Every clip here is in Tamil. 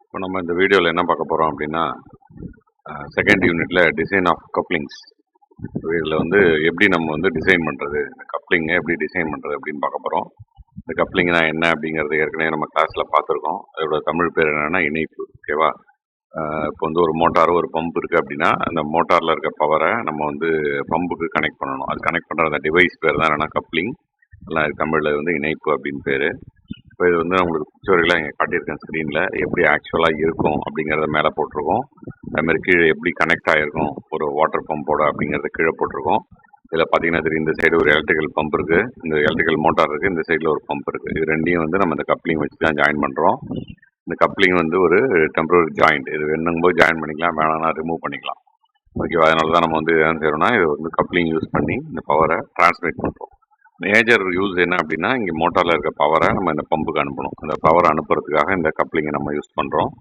இப்போ நம்ம இந்த வீடியோவில் என்ன பார்க்க போகிறோம் அப்படின்னா செகண்ட் யூனிட்ல டிசைன் ஆஃப் கப்ளிங்ஸ். இதில் வந்து எப்படி நம்ம வந்து டிசைன் பண்ணுறது, இந்த கப்ளிங்கை எப்படி டிசைன் பண்ணுறது அப்படின்னு பார்க்க போகிறோம். இந்த கப்ளிங்னா என்ன அப்படிங்கிறது ஏற்கனவே நம்ம கிளாஸில் பார்த்துருக்கோம். அதோட தமிழ் பேர் என்னென்னா இணைப்பு. ஓகேவா? இப்போ வந்து ஒரு மோட்டார் ஒரு பம்ப் இருக்குது அப்படின்னா அந்த மோட்டாரில் இருக்க பவரை நம்ம வந்து பம்புக்கு கனெக்ட் பண்ணணும். அது கனெக்ட் பண்ணுற அந்த டிவைஸ் பேர் தான் என்னென்னா கப்ளிங். எல்லாம் தமிழில் வந்து இணைப்பு அப்படின்னு பேர். இப்போ இது வந்து உங்களுக்கு பிக்சர்களாக இங்கே காட்டியிருக்கேன் ஸ்க்ரீனில். எப்படி ஆக்சுவலாக இருக்கும் அப்படிங்கிறத மேலே போட்டிருக்கோம். அதுமாதிரி கீழே எப்படி கனெக்ட் ஆகிருக்கும் ஒரு வாட்டர் பம்போட அப்படிங்கிறத கீழே போட்டிருக்கோம். இதில் பார்த்தீங்கன்னா தெரியும், இந்த சைடு ஒரு எலக்ட்ரிக்கல் பம்ப் இருக்குது, இந்த எலக்ட்ரிக்கல் மோட்டார் இருக்குது, இந்த சைடில் ஒரு பம்ப் இருக்குது. இது ரெண்டையும் வந்து நம்ம இந்த கப்ளிங் வச்சு தான் ஜாயின் பண்ணுறோம். இந்த கப்ளிங் வந்து ஒரு டெம்பரரி ஜாயிண்ட். இது வேணும்போது ஜாயின் பண்ணிக்கலாம், வேணாம்னா ரிமூவ் பண்ணிக்கலாம். ஓகேவா? அதனால தான் நம்ம வந்து என்ன செய்யறோம்னா இது வந்து கப்ளிங் யூஸ் பண்ணி இந்த பவரை டிரான்ஸ்மிட் பண்ணுறோம். மேஜர் யூஸ் என்ன அப்படின்னா, இங்கே மோட்டாரில் இருக்க பவரை நம்ம இந்த பம்புக்கு அனுப்பணும். அந்த பவரை அனுப்புறதுக்காக இந்த கப்ளிங்கை நம்ம யூஸ் பண்ணுறோம்.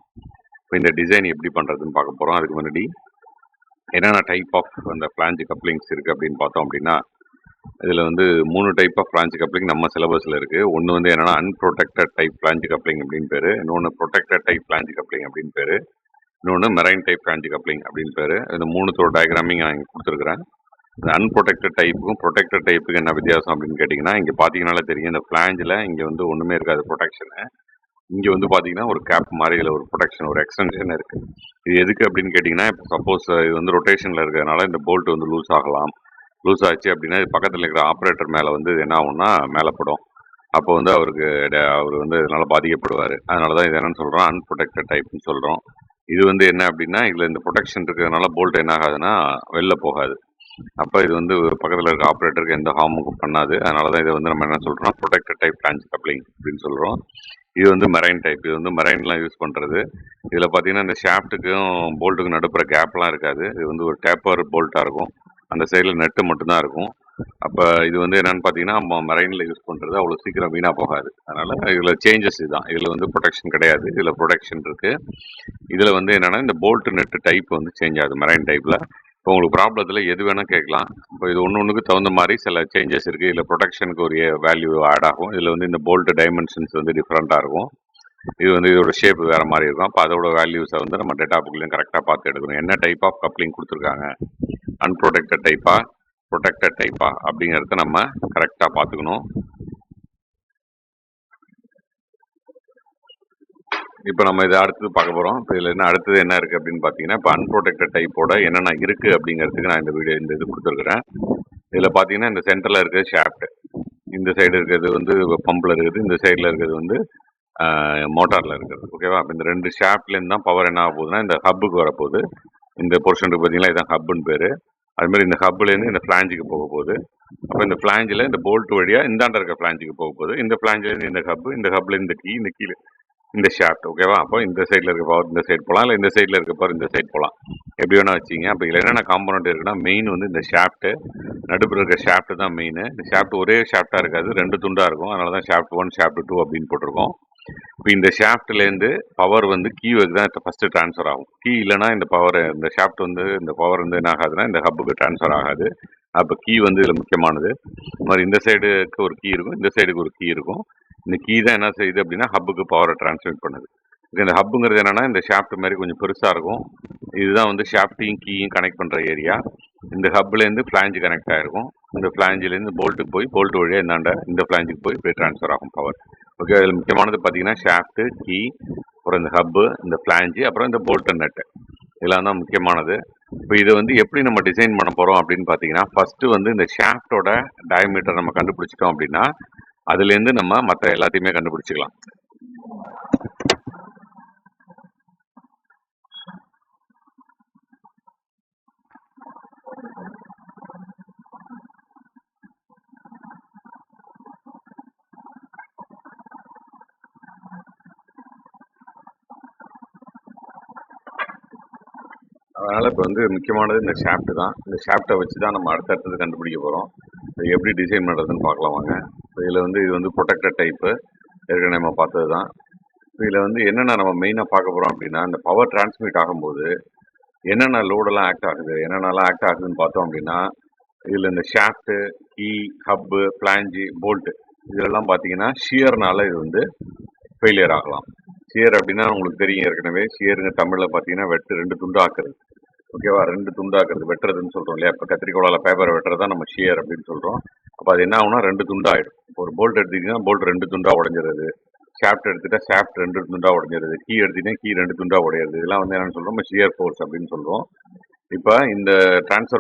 இப்போ இந்த டிசைன் எப்படி பண்ணுறதுன்னு பார்க்க போகிறோம். அதுக்கு முன்னாடி என்னென்ன டைப் ஆஃப் அந்த ஃப்ளாஞ்ச் கப்ளிங்ஸ் இருக்குது அப்படின்னு பார்த்தோம் அப்படின்னா, இதில் வந்து 3 டைப் ஆஃப் ஃப்ளாஞ்ச் கப்ளிங் நம்ம சிலபஸில் இருக்குது. ஒன்று வந்து என்னென்னா அன்ப்ரொடெக்டட் டைப் ஃப்ளாஞ்ச் கப்ளிங் அப்படின்னு பேர், இன்னொன்று ப்ரொடெக்டட் டைப் ஃப்ளாஞ்ச் கப்ளிங் அப்படின்னு பேர், இன்னொன்று மெரைன் டைப் ஃப்ளாஞ்ச் கப்ளிங் அப்படின்னு பேர். இந்த 3தோட டயக்ராமிங் நான் இங்கே கொடுத்துருக்குறேன். இந்த அன்ப்ரொடெக்டட் டைப்புக்கும் ப்ரொடெக்டட் டைப்புக்கு என்ன வித்தியாசம் அப்படின்னு கேட்டிங்கன்னா, இங்கே பார்த்தீங்கன்னாலே தெரியும், இந்த ஃப்ளாஞ்சில் இங்கே வந்து ஒன்றுமே இருக்காது ப்ரொடெக்ஷனு. இங்கே வந்து பார்த்தீங்கன்னா ஒரு கேப் மாதிரி இதில் ஒரு ப்ரொடெக்ஷன், ஒரு எக்ஸ்டென்ஷன் இருக்குது. இது எதுக்கு அப்படின்னு கேட்டிங்கன்னா, இப்போ சப்போஸ் இது வந்து ரொட்டேஷனில் இருக்கிறதுனால இந்த போல்ட் வந்து லூஸ் ஆகலாம். லூஸ் ஆச்சு அப்படின்னா இது பக்கத்தில் இருக்கிற ஆப்ரேட்டர் மேலே வந்து என்ன ஆகும்னா மேலே படும். அப்போ வந்து அவர் வந்து இதனால் பாதிக்கப்படுவார். அதனால தான் இது என்னன்னு சொல்கிறோம், அன்ப்ரொடெக்டட் டைப்னு சொல்கிறோம். இது வந்து என்ன அப்படின்னா, இதில் இந்த ப்ரொடெக்ஷன் இருக்கிறதுனால போல்ட் என்ன ஆகாதுன்னா வெளில போகாது. அப்போ இது வந்து பக்கத்தில் இருக்க ஆப்ரேட்டருக்கு எந்த ஹார்முக்கும் பண்ணாது. அதனால தான் இதை வந்து நம்ம என்ன சொல்கிறோம், ப்ரொடெக்டட் டைப் ஃப்ளாஞ்ச் கப்ளிங் அப்படின்னு சொல்கிறோம். இது வந்து மெரைன் டைப். இது வந்து மெரைன்லாம் யூஸ் பண்ணுறது. இதில் பார்த்தீங்கன்னா இந்த ஷாஃப்ட்டுக்கும் போல்ட்டுக்கும் நடுப்புற கேப்லாம் இருக்காது. இது வந்து ஒரு டேப்பர் போல்ட்டாக இருக்கும். அந்த சைடில் நெட்டு மட்டும்தான் இருக்கும். அப்போ இது வந்து என்னென்னு பார்த்தீங்கன்னா, நம்ம மெரைனில் யூஸ் பண்ணுறது அவ்வளோ சீக்கிரம் வீணாக போகாது. அதனால் இதில் சேஞ்சஸ் இதுதான். இதில் வந்து ப்ரொடெக்ஷன் கிடையாது, இதில் ப்ரொடெக்ஷன் இருக்குது. இதில் வந்து என்னென்னா இந்த போல்ட்டு நெட்டு டைப் வந்து சேஞ்ச் ஆகுது மெரைன் டைப்பில். இப்போ உங்களுக்கு ப்ராப்ளத்தில் எது வேணால் கேட்கலாம். இப்போ இது ஒன்றுக்கு தகுந்த மாதிரி சில சேஞ்சஸ் இருக்குது. இதில் ப்ரொடெக்ஷனுக்கு ஒரு வேல்யூ ஆட் ஆகும். இதில் வந்து இந்த போல்ட் டைமென்ஷன்ஸ் வந்து டிஃப்ரெண்ட்டாக இருக்கும். இது வந்து இதோட ஷேப் வேறு மாதிரி இருக்கும். அப்போ அதோட வேல்யூஸை வந்து நம்ம டேட்டா புக்லையும் கரெக்டாக பார்த்து எடுக்கணும். என்ன டைப் ஆஃப் கப்ளிங் கொடுத்துருக்காங்க, அன்ப்ரொடெக்டட் டைப்பா ப்ரொடெக்டட் டைப்பா அப்படிங்கிறத நம்ம கரெக்டாக பார்த்துக்கணும். இப்போ நம்ம இதை அடுத்தது பார்க்க போகிறோம். இப்போ இதில் அடுத்தது என்ன இருக்குது அப்படின்னு பார்த்தீங்கன்னா, இப்போ அன்ப்ரொடெக்டட் டைப்போட என்னென்ன இருக்குது அப்படிங்கிறதுக்கு நான் இந்த இது கொடுத்துருக்குறேன். இதில் பார்த்தீங்கன்னா இந்த சென்டரில் இருக்கிறது ஷாஃப்ட், இந்த சைடு இருக்கிறது வந்து பம்பில் இருக்குது, இந்த சைடில் இருக்கிறது வந்து மோட்டாரில் இருக்கிறது. ஓகேவா? அப்போ இந்த 2 ஷாஃப்ட்லேருந்து தான் பவர் என்ன ஆக போகுதுன்னா இந்த ஹப்புக்கு வரப்போகுது. இந்த போர்ஷனுக்கு பார்த்தீங்கன்னா இதுதான் ஹப்புன்னு பேர். அதுமாதிரி இந்த ஹப்புலேருந்து இந்த ஃப்ளாஞ்சுக்கு போக போகுது. அப்போ இந்த ஃப்ளாஞ்சில் இந்த போல்ட் வழியாக இந்தாண்ட இருக்க ஃப்ளாஞ்சுக்கு போக போகுது. இந்த ஃப்ளாஞ்சிலேருந்து இந்த ஹப்பு, இந்த ஹப்பில் இந்த கீ, இந்த கீழே இந்த ஷாஃப்ட். ஓகேவா? அப்போ இந்த சைடில் இருக்க பவர் இந்த சைடு போகலாம், இல்லை இந்த சைடில் இருக்க பவர் இந்த சைடு போகலாம், எப்படி வேணால் வச்சிங்க. அப்போ இதில் என்னென்ன காம்பனண்ட் இருக்குன்னா, மெயின் வந்து இந்த ஷாஃப்ட்டு, நடுப்புற இருக்க ஷாஃப்ட்டு தான் மெயின். இந்த ஷாஃப்ட் ஒரே ஷாஃப்ட்டாக இருக்காது, 2 துண்டாக இருக்கும். அதனால தான் ஷாஃப்ட் 1 ஷாஃப்ட் 2 அப்படின்னு போட்டிருக்கோம். இப்போ இந்த ஷாஃப்ட்லேருந்து பவர் வந்து கீவுக்கு தான் ஃபஸ்ட்டு ட்ரான்ஸ்ஃபர் ஆகும். கீ இல்லைனா இந்த பவர், இந்த ஷாஃப்ட் வந்து இந்த பவர் வந்து என்ன ஆகாதுன்னா இந்த ஹப்புக்கு ட்ரான்ஸ்ஃபர் ஆகாது. அப்போ கீ வந்து இதில் முக்கியமானது. இந்த மாதிரி இந்த சைடுக்கு ஒரு கீ இருக்கும், இந்த சைடுக்கு ஒரு கீ இருக்கும். இந்த கீ தான் என்ன செய்யுது அப்படின்னா ஹப்புக்கு பவரை டிரான்ஸ்மிட் பண்ணுது. இந்த ஹப்புங்கிறது என்னென்னா இந்த ஷாஃப்ட் மாதிரி கொஞ்சம் பெருசாக இருக்கும். இதுதான் வந்து ஷாஃப்ட்டையும் கீயும் கனெக்ட் பண்ணுற ஏரியா. இந்த ஹப்லேருந்து ஃப்ளாஞ்சு கனெக்ட் ஆகிருக்கும். இந்த ஃப்ளாஞ்சிலேருந்து போல்ட்டுக்கு போய் போல்ட் வழியாக இந்தாண்ட இந்த ஃப்ளாஞ்சுக்கு போய் ட்ரான்ஸ்ஃபர் ஆகும் பவர். ஓகே, அதில் முக்கியமானது பார்த்தீங்கன்னா ஷாஃப்ட்டு, கீ, அப்புறம் இந்த ஹப்பு, இந்த ஃப்ளாஞ்சு, அப்புறம் இந்த போல்ட் நட்டு, இதெல்லாம் தான் முக்கியமானது. இப்போ இதை வந்து எப்படி நம்ம டிசைன் பண்ண போகிறோம் அப்படின்னு பார்த்தீங்கன்னா, ஃபஸ்ட்டு வந்து இந்த ஷாஃப்டோட டயமீட்டர் நம்ம கண்டுபிடிச்சிட்டோம் அப்படின்னா அதுலேருந்து நம்ம மற்ற எல்லாத்தையுமே கண்டுபிடிச்சிக்கலாம். அதனால் இப்போ வந்து முக்கியமானது இந்த ஷாஃப்ட் தான். இந்த ஷாஃப்ட்டை வச்சு தான் நம்ம அடுத்தடுத்தது கண்டுபிடிக்க போகிறோம். இது எப்படி டிசைன் பண்ணுறதுன்னு பார்க்கலாம் வாங்க. இதில் வந்து இது வந்து ப்ரொடெக்டட் டைப்பு, ஏற்கனவே நம்ம பார்த்தது தான். இதில் வந்து என்னென்ன நம்ம மெயினாக பார்க்க போகிறோம் அப்படின்னா, இந்த பவர் டிரான்ஸ்மிட் ஆகும்போது என்னென்ன லோடெல்லாம் ஆக்ட் ஆகுது, என்னென்னலாம் ஆக்ட் ஆகுதுன்னு பார்த்தோம் அப்படின்னா, இதில் இந்த shaft, key, hub, flange, bolt இதெல்லாம் பார்த்தீங்கன்னா ஷியர்னால இது வந்து ஃபெயிலியர் ஆகலாம். ஷியர் அப்படின்னா உங்களுக்கு தெரியும் ஏற்கனவே. ஷியருங்க தமிழில் பார்த்தீங்கன்னா வெட்டு, 2 துண்டு ஆக்குறது. ஓகேவா? 2 துண்டாக்குறது, வெட்டுறதுன்னு சொல்றோம் இல்லையா? இப்போ கத்திரிக்கோலால பேப்பரை வெட்டுறது தான் நம்ம ஷியர் அப்படின்னு சொல்றோம். அப்போ அது என்ன ஆகும்னா 2 துண்டாயிடும். இப்போ ஒரு போல்ட் எடுத்துக்கிட்டீங்கன்னா போல்ட் 2 துண்டா உடைஞ்சிருது. ஷாஃப்ட் எடுத்துட்டா ஷாஃப்ட் 2 துண்டா உடைஞ்சிருது. கீ எடுத்துட்டீங்கன்னா கீ 2 துண்டா உடையிறது. இதெல்லாம் வந்து என்னன்னு சொல்றோம்? நம்ம ஷியர் ஃபோர்ஸ் அப்படின்னு சொல்றோம். இப்போ இந்த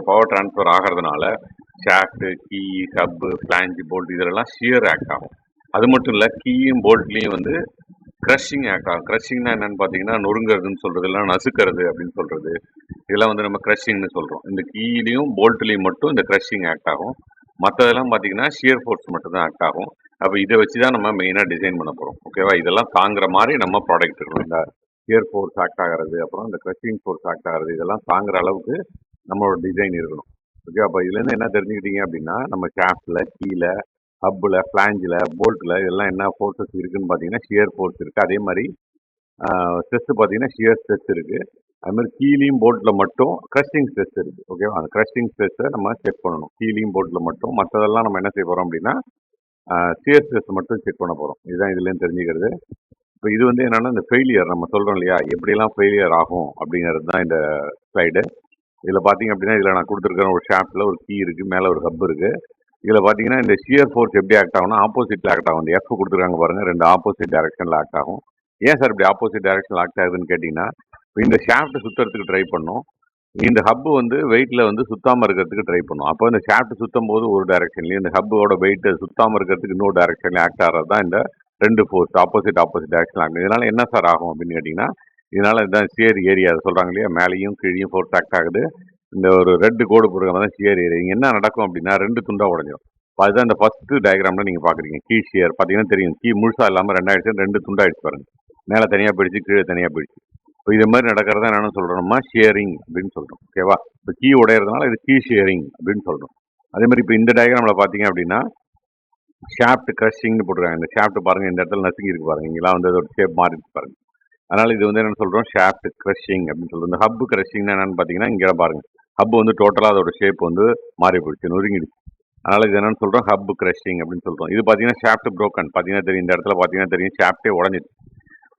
பவர் டிரான்ஸ்ஃபர் ஆகிறதுனால shaft, key, hub, flange, bolt இதெல்லாம் ஷியர் ஆக்ட் ஆகும். அது மட்டும் இல்லை, கீயும் போல்ட்லையும் வந்து கிரஷிங் ஆக்ட் ஆகும். கிரஷிங்னா என்னன்னு பார்த்தீங்கன்னா நொறுங்கிறதுன்னு சொல்றது, இல்லை நசுக்கிறது அப்படின்னு சொல்றது. இதெல்லாம் வந்து நம்ம கிரஷிங்னு சொல்றோம். இந்த கீலையும் போல்ட்லையும் மட்டும் இந்த கிரஷிங் ஆக்ட் ஆகும். மற்றதெல்லாம் பார்த்தீங்கன்னா ஷியர் ஃபோர்ஸ் மட்டும் தான் ஆக்ட் ஆகும். அப்போ இதை வச்சு தான் நம்ம மெயினாக டிசைன் பண்ண போகிறோம். ஓகேவா? இதெல்லாம் தாங்குற மாதிரி நம்ம ப்ராடக்ட் இருக்கணும். இந்த ஷியர் ஃபோர்ஸ் ஆக்ட் ஆகிறது, அப்புறம் இந்த கிரஷிங் ஃபோர்ஸ் ஆக்ட் ஆகிறது, இதெல்லாம் தாங்குற அளவுக்கு நம்மளோட டிசைன் இருக்கணும். ஓகே, அப்போ இதுலேருந்து என்ன தெரிஞ்சுக்கிட்டீங்க அப்படின்னா, நம்ம ஷாஃப்டில், கீழே, ஹப்பில், ஃப்ளாஞ்சில், போல்ட்டில் இதெல்லாம் என்ன ஃபோர்ஸஸ் இருக்குன்னு பார்த்தீங்கன்னா ஷியர் ஃபோர்ஸ் இருக்குது. அதே மாதிரி ஸ்ட்ரெஸ் பார்த்தீங்கன்னா ஷியர் ஸ்ட்ரெஸ் இருக்குது. அது மாதிரி கீலையும் போல்ட்டில் மட்டும் கிரஷிங் ஸ்ட்ரெஸ் இருக்குது. ஓகேவா? அந்த கிரஷிங் ஸ்ட்ரெஸ்ஸை நம்ம செக் பண்ணணும். கீலையும் போல்ட்டில் மட்டும். மற்றதெல்லாம் நம்ம என்ன செய்ய போகிறோம் அப்படின்னா ஷியர் ஸ்ட்ரெஸ் மட்டும் செக் பண்ண போகிறோம். இதுதான் இதுலேருந்து தெரிஞ்சுக்கிறது. இப்போ இது வந்து என்னன்னா இந்த ஃபெயிலியர் நம்ம சொல்கிறோம் இல்லையா, எப்படியெல்லாம் ஃபெயிலியர் ஆகும் அப்படிங்கிறது தான் இந்த ஸ்லைடு. இதில் பார்த்தீங்க அப்படின்னா இதில் நான் கொடுத்துருக்கிற ஒரு ஷாஃப்டில் ஒரு கீ இருக்குது, மேலே ஒரு ஹப் இருக்குது. இதில் பார்த்தீங்கன்னா இந்த ஷியர் ஃபோர்ஸ் எப்படி ஆக்ட் ஆகும்னா ஆப்போசிட்டில் ஆக்ட் ஆகும். இந்த எஃப் கொடுத்துருக்காங்க பாருங்கள், 2 ஆப்போசிட் டைரக்ஷனில் ஆக்ட் ஆகும். ஏன் சார் இப்படி ஆப்போசிட் டைரக்ஷனில் ஆக்ட் ஆகுதுன்னு கேட்டிங்கன்னா, இந்த ஷாஃப்ட் சுற்றுறதுக்கு ட்ரை பண்ணும், இந்த ஹப் வந்து வெயிட்ல வந்து சுத்தாம இருக்கிறதுக்கு ட்ரை பண்ணும். அப்போ இந்த ஷாஃப்ட் சுத்தும் போது ஒரு டைரக்ஷன்லயும், இந்த ஹப்போட வெயிட் சுத்தாம இருக்கிறதுக்கு இன்னொரு டைரக்ஷன்ல ஆக்ட் ஆகிறது தான் இந்த 2 ஃபோர்ஸ் ஆப்போசிட் டைரக்ஷன் ஆகும். இதனால என்ன சார் ஆகும் அப்படின்னு கேட்டீங்கன்னா, இதனால இதான் ஷியர் ஏரியா சொல்றாங்க இல்லையா, மேலேயும் கீழையும் ஃபோர்ஸ் ஆக்ட் ஆகுது. இந்த ஒரு ரெட் கோடு போடுறது தான் ஷியர் ஏரியா. இங்க என்ன நடக்கும் அப்படின்னா 2 துண்டா உடைஞ்சிடும். அதுதான் இந்த ஃபர்ஸ்ட் டயக்ராம்ல நீங்க பாக்குறீங்க. கீ ஷியர் பாத்தீங்கன்னா தெரியும், கீ முழுசா இல்லாம 2 துண்டாயிடுச்சு பாருங்க. மேல தனியா போயிடுச்சு, கீழே தனியா போயிடுச்சு. இப்போ இது மாதிரி நடக்கிறதா என்னன்னு சொல்றோம்னா ஷேரிங் அப்படின்னு சொல்றோம். ஓகேவா? இப்போ கீ உடையறதுனால இது கீ ஷேரிங் அப்படின்னு சொல்றோம். அதே மாதிரி இப்போ இந்த டயக்ராம்ல பாத்தீங்க அப்படின்னா ஷாஃப்ட் கிரஷிங்னு போட்டுருக்காங்க. இந்த ஷாஃப்ட் பாருங்க, இந்த இடத்துல நசுங்கி இருக்கு பாருங்க, இங்கெல்லாம் வந்து அதோட ஷேப் மாறி இருக்கு பாருங்க. அதனால இது வந்து என்னன்னு சொல்றோம், ஷாஃப்ட் கிரஷிங் அப்படின்னு சொல்றோம். இந்த ஹப் கிரஷிங்னா என்னன்னு பாத்தீங்கன்னா இங்க பாருங்க, ஹப் வந்து டோட்டலா அதோட ஷேப் வந்து மாறி போயிடுச்சு, நொறுங்கிடுச்சு. அதனால இது என்னன்னு சொல்றோம், ஹப் கிரஷிங் அப்படின்னு சொல்றோம். இது பாத்தீங்கன்னா ஷாஃப்ட் புரோக்கன் பாத்தீங்கன்னா தெரியும், இந்த இடத்துல பாத்தீங்கன்னா தெரியும் ஷாஃப்டே உடஞ்சிடுச்சு.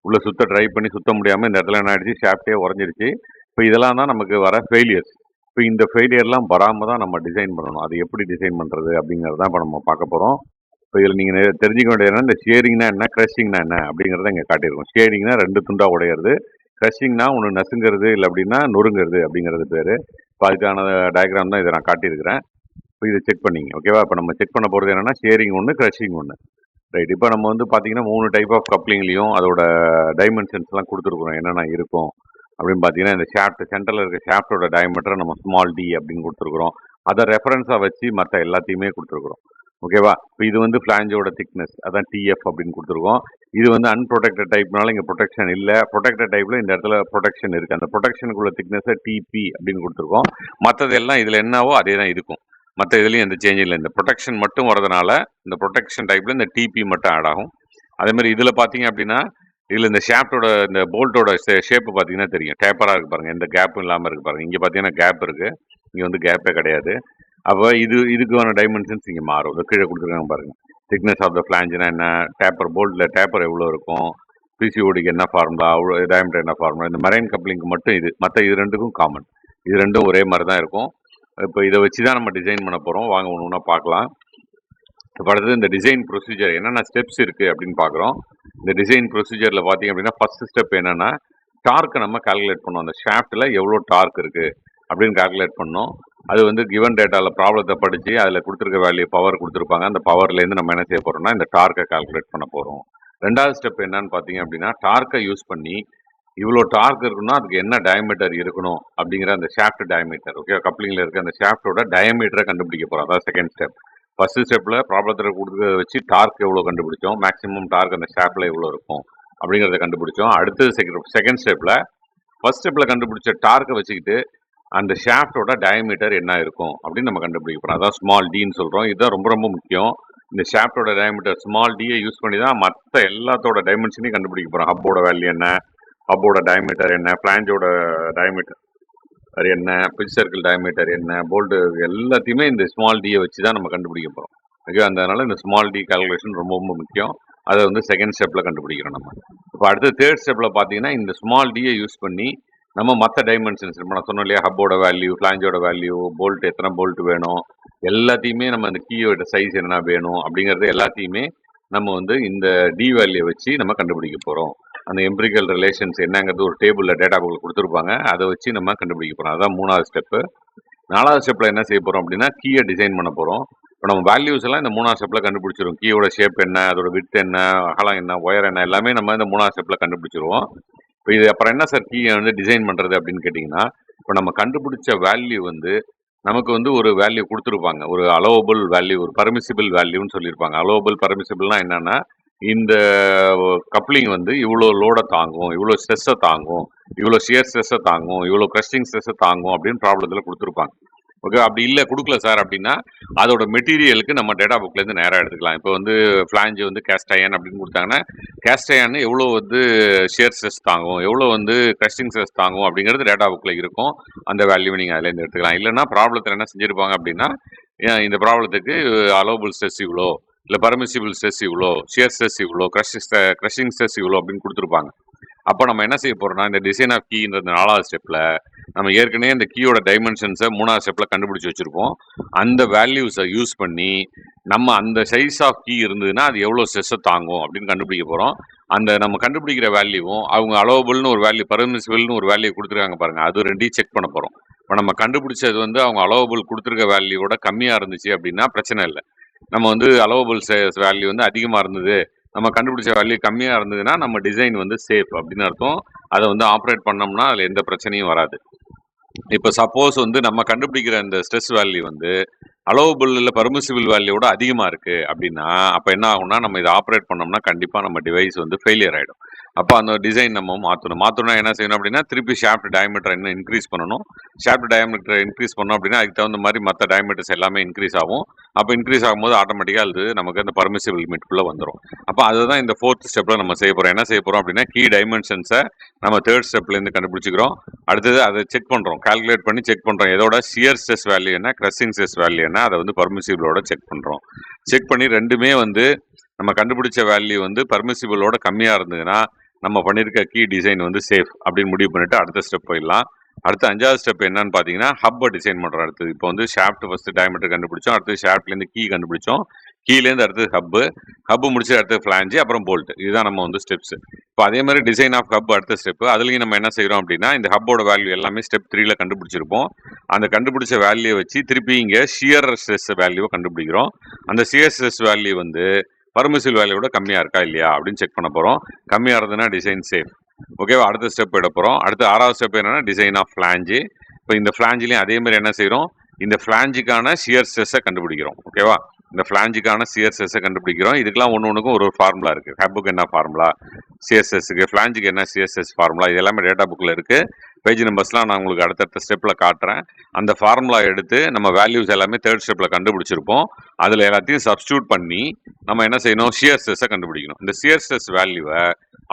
உள்ள சுத்த ட்ரை பண்ணி சுத்த முடியாமல் இந்த இடத்துல என்ன ஆயிடுச்சு, ஷாஃப்டே உடஞ்சிருச்சு. இப்போ இதெல்லாம் தான் நமக்கு வர ஃபெயிலியர்ஸ். இப்போ இந்த ஃபெயிலியர்லாம் வராமல் தான் நம்ம டிசைன் பண்ணணும். அது எப்படி டிசைன் பண்ணுறது அப்படிங்கிறது தான் இப்போ நம்ம பார்க்க போகிறோம். இப்போ இதில் நீங்கள் தெரிஞ்சுக்க வேண்டியதுனா இந்த ஷேரிங்னா என்ன, கிரஷிங்னா என்ன அப்படிங்கிறத இங்கே காட்டியிருக்கோம். ஷேரிங்னா 2 துண்டா உடையிறது, கிரஷிங்னா ஒன்று நசுங்கிறது, இல்லை அப்படின்னா நொறுங்கிறது அப்படிங்கிறது பேர். இப்போ அதுக்கான டயக்ராம் தான் இதை நான் காட்டியிருக்கிறேன். இப்போ இதை செக் பண்ணிங்க. ஓகேவா? இப்போ நம்ம செக் பண்ண போகிறது என்னென்னா ஷேரிங் ஒன்று, கிரஷிங் ஒன்று. ரைட். இப்போ நம்ம வந்து பார்த்தீங்கன்னா 3 டைப் ஆஃப் கப்ளிங்லையும் அதோட டைமென்ஷன்ஸ்லாம் கொடுத்துருக்குறோம், என்னென்ன இருக்கும் அப்படின்னு பார்த்தீங்கன்னா இந்த ஷாஃப்ட் சென்டரில் இருக்க ஷாஃப்டோட டயமீட்டரை நம்ம ஸ்மால் டி அப்படின்னு கொடுத்துருக்குறோம். அதை ரெஃபரன்ஸாக வச்சு மற்ற எல்லாத்தையுமே கொடுத்துருக்குறோம். ஓகேவா? இப்போ இது வந்து ஃப்ளாஞ்சோட திக்னஸ், அதான் டிஎஃப் அப்படின்னு கொடுத்துருக்கோம். இது வந்து அன்ப்ரொடெக்டட் டைப்னால இங்கே ப்ரொடெக்ஷன் இல்லை. ப்ரொடெக்டட் டைப்பில் இந்த இடத்துல ப்ரொடெக்ஷன் இருக்குது. அந்த ப்ரொடெக்ஷனுக்குள்ள திக்னஸை டிபி அப்படின்னு கொடுத்துருக்கோம். மற்றது எல்லாம் இதில் என்னவோ அதே தான் இருக்கும். மற்ற இதுலேயும் எந்த சேஞ்சும் இல்லை. இந்த ப்ரொடெக்ஷன் மட்டும் வரதுனால இந்த ப்ரொடெக்ஷன் டைப்பில் இந்த டிபி மட்டும் ஆட் ஆகும். அதே மாதிரி இதில் பார்த்தீங்க அப்படின்னா இதில் இந்த ஷாஃப்டோட இந்த போல்ட்டோட ஷேப்பு பார்த்தீங்கன்னா தெரியும், டேப்பராக இருக்குது பாருங்கள், எந்த கேப்பும் இல்லாமல் இருக்குது பாருங்கள். இங்கே பார்த்தீங்கன்னா கேப் இருக்குது, இங்கே வந்து கேப்பே கிடையாது. அப்போ இதுக்கான டைமென்ஷன்ஸ் இங்கே மாறும். இந்த கீழே கொடுத்துருக்காங்க பாருங்கள். திக்னஸ் ஆஃப் த ஃப்ளாஞ்சுனா என்ன, டேப்பர் போல்ட்டில் டேப்பர் எவ்வளோ இருக்கும், பிசிஓடிக்கு என்ன ஃபார்முலா, அவ்வளோ டயமீட்டர் என்ன ஃபார்முலா. இந்த மெரைன் கப்ளிங்க்கு மட்டும் இது, மற்ற இது ரெண்டுக்கும் காமன். இது ரெண்டும் ஒரே மாதிரி தான் இருக்கும். இப்போ இதை வச்சு தான் நம்ம டிசைன் பண்ண போகிறோம். வாங்க ஒன்று ஒன்றா பார்க்கலாம். இப்போ அடுத்தது இந்த டிசைன் ப்ரொசீஜர் என்னென்ன ஸ்டெப்ஸ் இருக்குது அப்படின்னு பார்க்குறோம். இந்த டிசைன் ப்ரொசீஜரில் பார்த்தீங்க அப்படின்னா ஃபர்ஸ்ட் ஸ்டெப் என்னென்னா டார்க்கை நம்ம கால்குலேட் பண்ணோம். அந்த ஷாஃப்ட்டில் எவ்வளோ டார்க் இருக்குது அப்படின்னு கால்குலேட் பண்ணோம். அது வந்து கிவன் டேட்டாவில் ப்ராப்ளத்தை படித்து அதில் கொடுத்துருக்க வேல்யூ பவர் கொடுத்துருப்பாங்க. அந்த பவர்லேருந்து நம்ம என்ன செய்ய போகிறோம்னா இந்த டார்க்கை கால்குலேட் பண்ண போகிறோம். ரெண்டாவது ஸ்டெப் என்னன்னு பார்த்தீங்க அப்படின்னா டார்க்கை யூஸ் பண்ணி இவ்வளோ டார்க் இருக்கணும்னா அதுக்கு என்ன டயமீட்டர் இருக்கணும் அப்படிங்கிற அந்த ஷாஃப்ட் டயமீட்டர், ஓகே, கப்ளிங்கில் இருக்க அந்த ஷாஃப்டோட டயமீட்டரை கண்டுபிடிக்க போகிறோம். அதான் செகண்ட் ஸ்டெப். ஃபர்ஸ்ட் ஸ்டெப்பில் ப்ராப்ளத்தில் கொடுத்துறத வச்சு டார்க் எவ்வளோ கண்டுபிடிச்சோம், மேக்ஸிமம் டார்க் அந்த ஷாஃப்டில் எவ்வளோ இருக்கும் அப்படிங்கிறத கண்டுபிடிச்சோம். அடுத்தது செகண்ட் ஸ்டெப்பில் ஃபர்ஸ்ட் ஸ்டெப்பில் கண்டுபிடிச்ச டார்க்கை வச்சுக்கிட்டு அந்த ஷாஃப்டோட டயமீட்டர் என்ன இருக்கும் அப்படின்னு நம்ம கண்டுபிடிக்க போகிறோம். அதான் ஸ்மால் டின்னு சொல்கிறோம். இதுதான் ரொம்ப ரொம்ப முக்கியம். இந்த ஷாஃப்டோட டயமீட்டர் ஸ்மால் டியை யூஸ் பண்ணி தான் மற்ற எல்லாத்தோட டைமென்ஷனையும் கண்டுபிடிக்க போகிறோம். ஹப்போட வேல்யூ என்ன, ஹப்போட டயமீட்டர் என்ன, ஃப்ளாஞ்சோட டயமீட்டர் அது என்ன, பிச் சர்க்கிள் டயமீட்டர் என்ன, போல்டு எல்லாத்தையுமே இந்த ஸ்மால் டியை வச்சு தான் நம்ம கண்டுபிடிக்க போகிறோம். ஓகே, அதனால இந்த ஸ்மால் டி கால்குலேஷன் ரொம்ப ரொம்ப முக்கியம். அதை வந்து செகண்ட் ஸ்டெப்பில் கண்டுபிடிக்கிறோம் நம்ம. இப்போ அடுத்து தேர்ட் ஸ்டெப்பில் பார்த்தீங்கன்னா இந்த ஸ்மால் டியை யூஸ் பண்ணி நம்ம மற்ற டைமென்ஷன்ஸ் இப்போ நான் சொன்னோம் இல்லையா, ஹப்போட வேல்யூ, ஃப்ளாஞ்சோட வேல்யூ, போல்ட் எத்தனை போல்ட் வேணும், எல்லாத்தையுமே நம்ம அந்த கீயோட சைஸ் என்ன வேணும் அப்படிங்கிறது எல்லாத்தையுமே நம்ம வந்து இந்த டி வேல்யூ வச்சு நம்ம கண்டுபிடிக்க போகிறோம். அந்த எம்பிரிக்கல் ரிலேஷன்ஸ் என்னங்கிறது ஒரு டேபிளில் டேட்டா புக்கில் கொடுத்துருப்பாங்க, அதை வச்சு நம்ம கண்டுபிடிக்க போகிறோம். அதுதான் 3வது ஸ்டெப்பு. 4வது ஸ்டெப்பில் என்ன செய்ய போகிறோம் அப்படின்னா கீயை டிசைன் பண்ண போகிறோம். இப்போ நம்ம வேல்யூஸ் எல்லாம் இந்த 3வது ஸ்டெப்பில் கண்டுபிடிச்சிரும். கீயோட ஷேப் என்ன, அதோட விட்த் என்ன, அகலம் என்ன, ஒயர் என்ன, எல்லாமே நம்ம இந்த 3வது ஸ்டெப்பில் கண்டுபிடிச்சிருவோம். இப்போ இது அப்புறம் என்ன சார் கீயை வந்து டிசைன் பண்ணுறது அப்படின்னு கேட்டிங்கன்னா, இப்போ நம்ம கண்டுபிடிச்ச வேல்யூ வந்து நமக்கு வந்து ஒரு வேல்யூ கொடுத்துருப்பாங்க, ஒரு அலோவபிள் வேல்யூ, ஒரு பர்மிசிபிள் வேல்யூன்னு சொல்லியிருப்பாங்க. அலோவபிள் பர்மிசிபிள்னா என்னன்னா, இந்த கப்ளிங் வந்து இவ்வளோ லோடை தாங்கும், இவ்வளோ ஸ்ட்ரெஸ்ஸை தாங்கும், இவ்வளோ ஷியர் ஸ்ட்ரெஸ்ஸை தாங்கும், இவ்வளோ கிரஸ்டிங் ஸ்ட்ரெஸ்ஸை தாங்கும் அப்படின்னு ப்ராப்ளத்தில் கொடுத்துருப்பாங்க. ஓகே, அப்படி இல்லை கொடுக்கல சார் அப்படின்னா அதோட மெட்டீரியலுக்கு நம்ம டேட்டா புக்லேருந்து நேராக எடுத்துக்கலாம். இப்போ வந்து ஃப்ளாஞ்சு வந்து கேஸ்ட் அயன் அப்படின்னு கொடுத்தாங்கன்னா கேஸ்ட் அயன் எவ்வளோ வந்து ஷியர் ஸ்ட்ரெஸ் தாங்கும், எவ்வளோ வந்து கிரஸ்டிங் ஸ்ட்ரெஸ் தாங்கும் அப்படிங்கிறது டேட்டா புக்கில் இருக்கும். அந்த வேல்யூ நீங்கள் அதுலேருந்து எடுத்துக்கலாம். இல்லைன்னா ப்ராப்ளத்தில் என்ன செஞ்சுருப்பாங்க அப்படின்னா இந்த ப்ராப்ளத்துக்கு அலோவபிள் ஸ்ட்ரெஸ் இவ்வளோ, இல்லை பர்மிசிபிள் ஸ்ட்ரெஸ் இவ்வளோ, ஷியர் ஸ்ட்ரெஸ் இவ்வளோ, கிரஷிங் ஸ்ட்ரெஸ் இவ்வளோ அப்படின்னு கொடுத்துருப்பாங்க. அப்போ நம்ம என்ன செய்ய போறோம்னா இந்த டிசைன் ஆஃப் கீன்றது 4வது ஸ்டெப்பில் நம்ம ஏற்கனவே இந்த கீயோட டைமென்ஷன்ஸை 3வது ஸ்டெப்பில் கண்டுபிடிச்சி வச்சுருப்போம். அந்த வேல்யூஸை யூஸ் பண்ணி நம்ம அந்த சைஸ் ஆஃப் கீ இருந்ததுன்னா அது எவ்வளோ ஸ்ட்ரெஸ்ஸை தாங்கும் அப்படின்னு கண்டுபிடிக்க போகிறோம். அந்த நம்ம கண்டுபிடிக்கிற வேல்யூவும் அவங்க அலோவபிள்னு ஒரு வேல்யூ, பர்மிசிபிள்னு ஒரு வேல்யூ கொடுத்துருக்காங்க பாருங்கள், அது ரெண்டையும் செக் பண்ண போகிறோம். இப்போ நம்ம கண்டுபிடிச்சது வந்து அவங்க அலோவபிள் கொடுத்துருக்க வேல்யூவோட கம்மியாக இருந்துச்சு அப்படின்னா பிரச்சனை இல்லை. நம்ம வந்து அலோவபிள் வேல்யூ வந்து அதிகமாக இருந்தது, நம்ம கண்டுபிடிச்ச வேல்யூ கம்மியாக இருந்ததுன்னா நம்ம டிசைன் வந்து சேஃப் அப்படின்னு அர்த்தம். அதை வந்து ஆப்ரேட் பண்ணோம்னா அதில் எந்த பிரச்சனையும் வராது. இப்போ சப்போஸ் வந்து நம்ம கண்டுபிடிக்கிற இந்த ஸ்ட்ரெஸ் வேல்யூ வந்து அலோவபிள் இல்லை பர்மிசிபிள் வேல்யூவோட அதிகமாக இருக்குது அப்படின்னா அப்போ என்ன ஆகும்னா நம்ம இதை ஆப்ரேட் பண்ணோம்னா கண்டிப்பாக நம்ம டிவைஸ் வந்து ஃபெயிலியர் ஆகிடும். அப்போ அந்த டிசைன் நம்ம மாற்றணும்னா என்ன செய்யணும் அப்படின்னா திருப்பி ஷாஃப்ட் டயமீட்டர் இன்னும் இன்க்ரீஸ் பண்ணணும். ஷாஃப்ட் டயமீட்டர் இன்க்ரீஸ் பண்ணோம் அப்படின்னா அதுக்கு தகுந்த மாதிரி மற்ற டயமீட்டர்ஸ் எல்லாமே இன்க்ரீஸ் ஆகும். அப்போ இன்க்ரீஸ் ஆகும்போது ஆட்டோமேட்டிக்காக அது நமக்கு அந்த பர்மிசிபிள் லிமிட்குள்ளே வந்துடும். அப்போ அதுதான் இந்த 4th ஸ்டெப்பில் நம்ம செய்ய போகிறோம். என்ன செய்ய போகிறோம் அப்படின்னா கீ டைமென்ஷன்ஸை நம்ம 3rd ஸ்டெப்லேருந்து கண்டுபிடிச்சிக்கிறோம். அடுத்தது அதை செக் பண்ணுறோம், கால்குலேட் பண்ணி செக் பண்ணுறோம். எதோட ஷியர் ஸ்ட்ரெஸ் வேல்யூ என்ன, கிரஷிங் ஸ்ட்ரெஸ் வேல்யூ என்ன, அதை வந்து பர்மிசிபிளோட செக் பண்ணுறோம். செக் பண்ணி ரெண்டுமே வந்து நம்ம கண்டுபிடிச்ச வேல்யூ வந்து பர்மிசிபிளோட கம்மியாக இருந்ததுன்னா நம்ம பண்ணியிருக்க கீ டிசைன் வந்து சேஃப் அப்படின்னு முடிவு பண்ணிட்டு அடுத்த ஸ்டெப் போயிடலாம். அடுத்து 5வது ஸ்டெப் என்னன்னு பார்த்தீங்கன்னா ஹப்பை டிசைன் பண்ணுறோம். அடுத்தது இப்போ வந்து ஷாஃப்ட் ஃபஸ்ட்டு டயமீட்டர் கண்டுபிடிச்சோம், அடுத்து ஷாஃப்ட்லேருந்து கீ கண்டுபிடிச்சோம், கீழேருந்து அடுத்தது ஹப்பு முடிச்சு அடுத்தது ஃப்ளாஞ்சு, அப்புறம் போல்ட். இதுதான் நம்ம வந்து ஸ்டெப்ஸ். இப்போ அதே மாதிரி டிசைன் ஆஃப் ஹப் அடுத்த ஸ்டெப்பு. அதுலேயும் நம்ம என்ன செய்கிறோம் அப்படின்னா இந்த ஹப்போட வேல்யூ எல்லாமே ஸ்டெப் 3ல கண்டுபிடிச்சிருப்போம். அந்த கண்டுபிடிச்ச வேல்யூ வச்சு திருப்பி இங்கே ஷியர் ஸ்ட்ரெஸ் வேல்யூவை கண்டுபிடிக்கிறோம். அந்த ஷியர் ஸ்ட்ரெஸ் வேல்யூ வந்து பர்மிசிபிள் வேல்யூவோட கம்மியாக இருக்கா இல்லையா அப்படின்னு செக் பண்ண போகிறோம். கம்மியாக இருந்ததுன்னா டிசைன் சேஃப். ஓகேவா, அடுத்த ஸ்டெப் எடுக்க போகிறோம். அடுத்து 6வது ஸ்டெப் என்னன்னா டிசைன் ஆஃப் ஃப்ளாஞ்சு. இப்போ இந்த ஃப்ளாஞ்சிலையும் அதே மாதிரி என்ன செய்கிறோம், இந்த ஃப்ளாஞ்சுக்கான ஷியர் ஸ்ட்ரெஸ்ஸை கண்டுபிடிக்கிறோம். ஓகேவா, இந்த ஃப்ளாஞ்சுக்கான ஷியர் ஸ்ட்ரெஸ்ஸை கண்டுபிடிக்கிறோம். இதுக்கெல்லாம் ஒன்றுக்கும் ஒரு ஃபார்முலா இருக்குது. ஹப்புக்கு என்ன ஃபார்முலா, ஷியர் ஸ்ட்ரெஸ்ஸுக்கு, ஃப்ளாஞ்சுக்கு என்ன ஷியர் ஸ்ட்ரெஸ் ஃபார்முலா, இது எல்லாமே டேட்டா புக்கில் இருக்குது. பேஜ் நம்பர்ஸ்லாம் நான் உங்களுக்கு அடுத்தடுத்த ஸ்டெப்பில் காட்டுறேன். அந்த ஃபார்முலா எடுத்து நம்ம வேல்யூஸ் எல்லாமே 3rd ஸ்டெப்பில் கண்டுபிடிச்சிருப்போம். அதில் எல்லாத்தையும் சப்ஸ்டியூட் பண்ணி நம்ம என்ன செய்யணும், ஷியர் ஸ்ட்ரெஸ்ஸை கண்டுபிடிக்கணும். இந்த ஷியர் ஸ்ட்ரெஸ் வேல்யூவை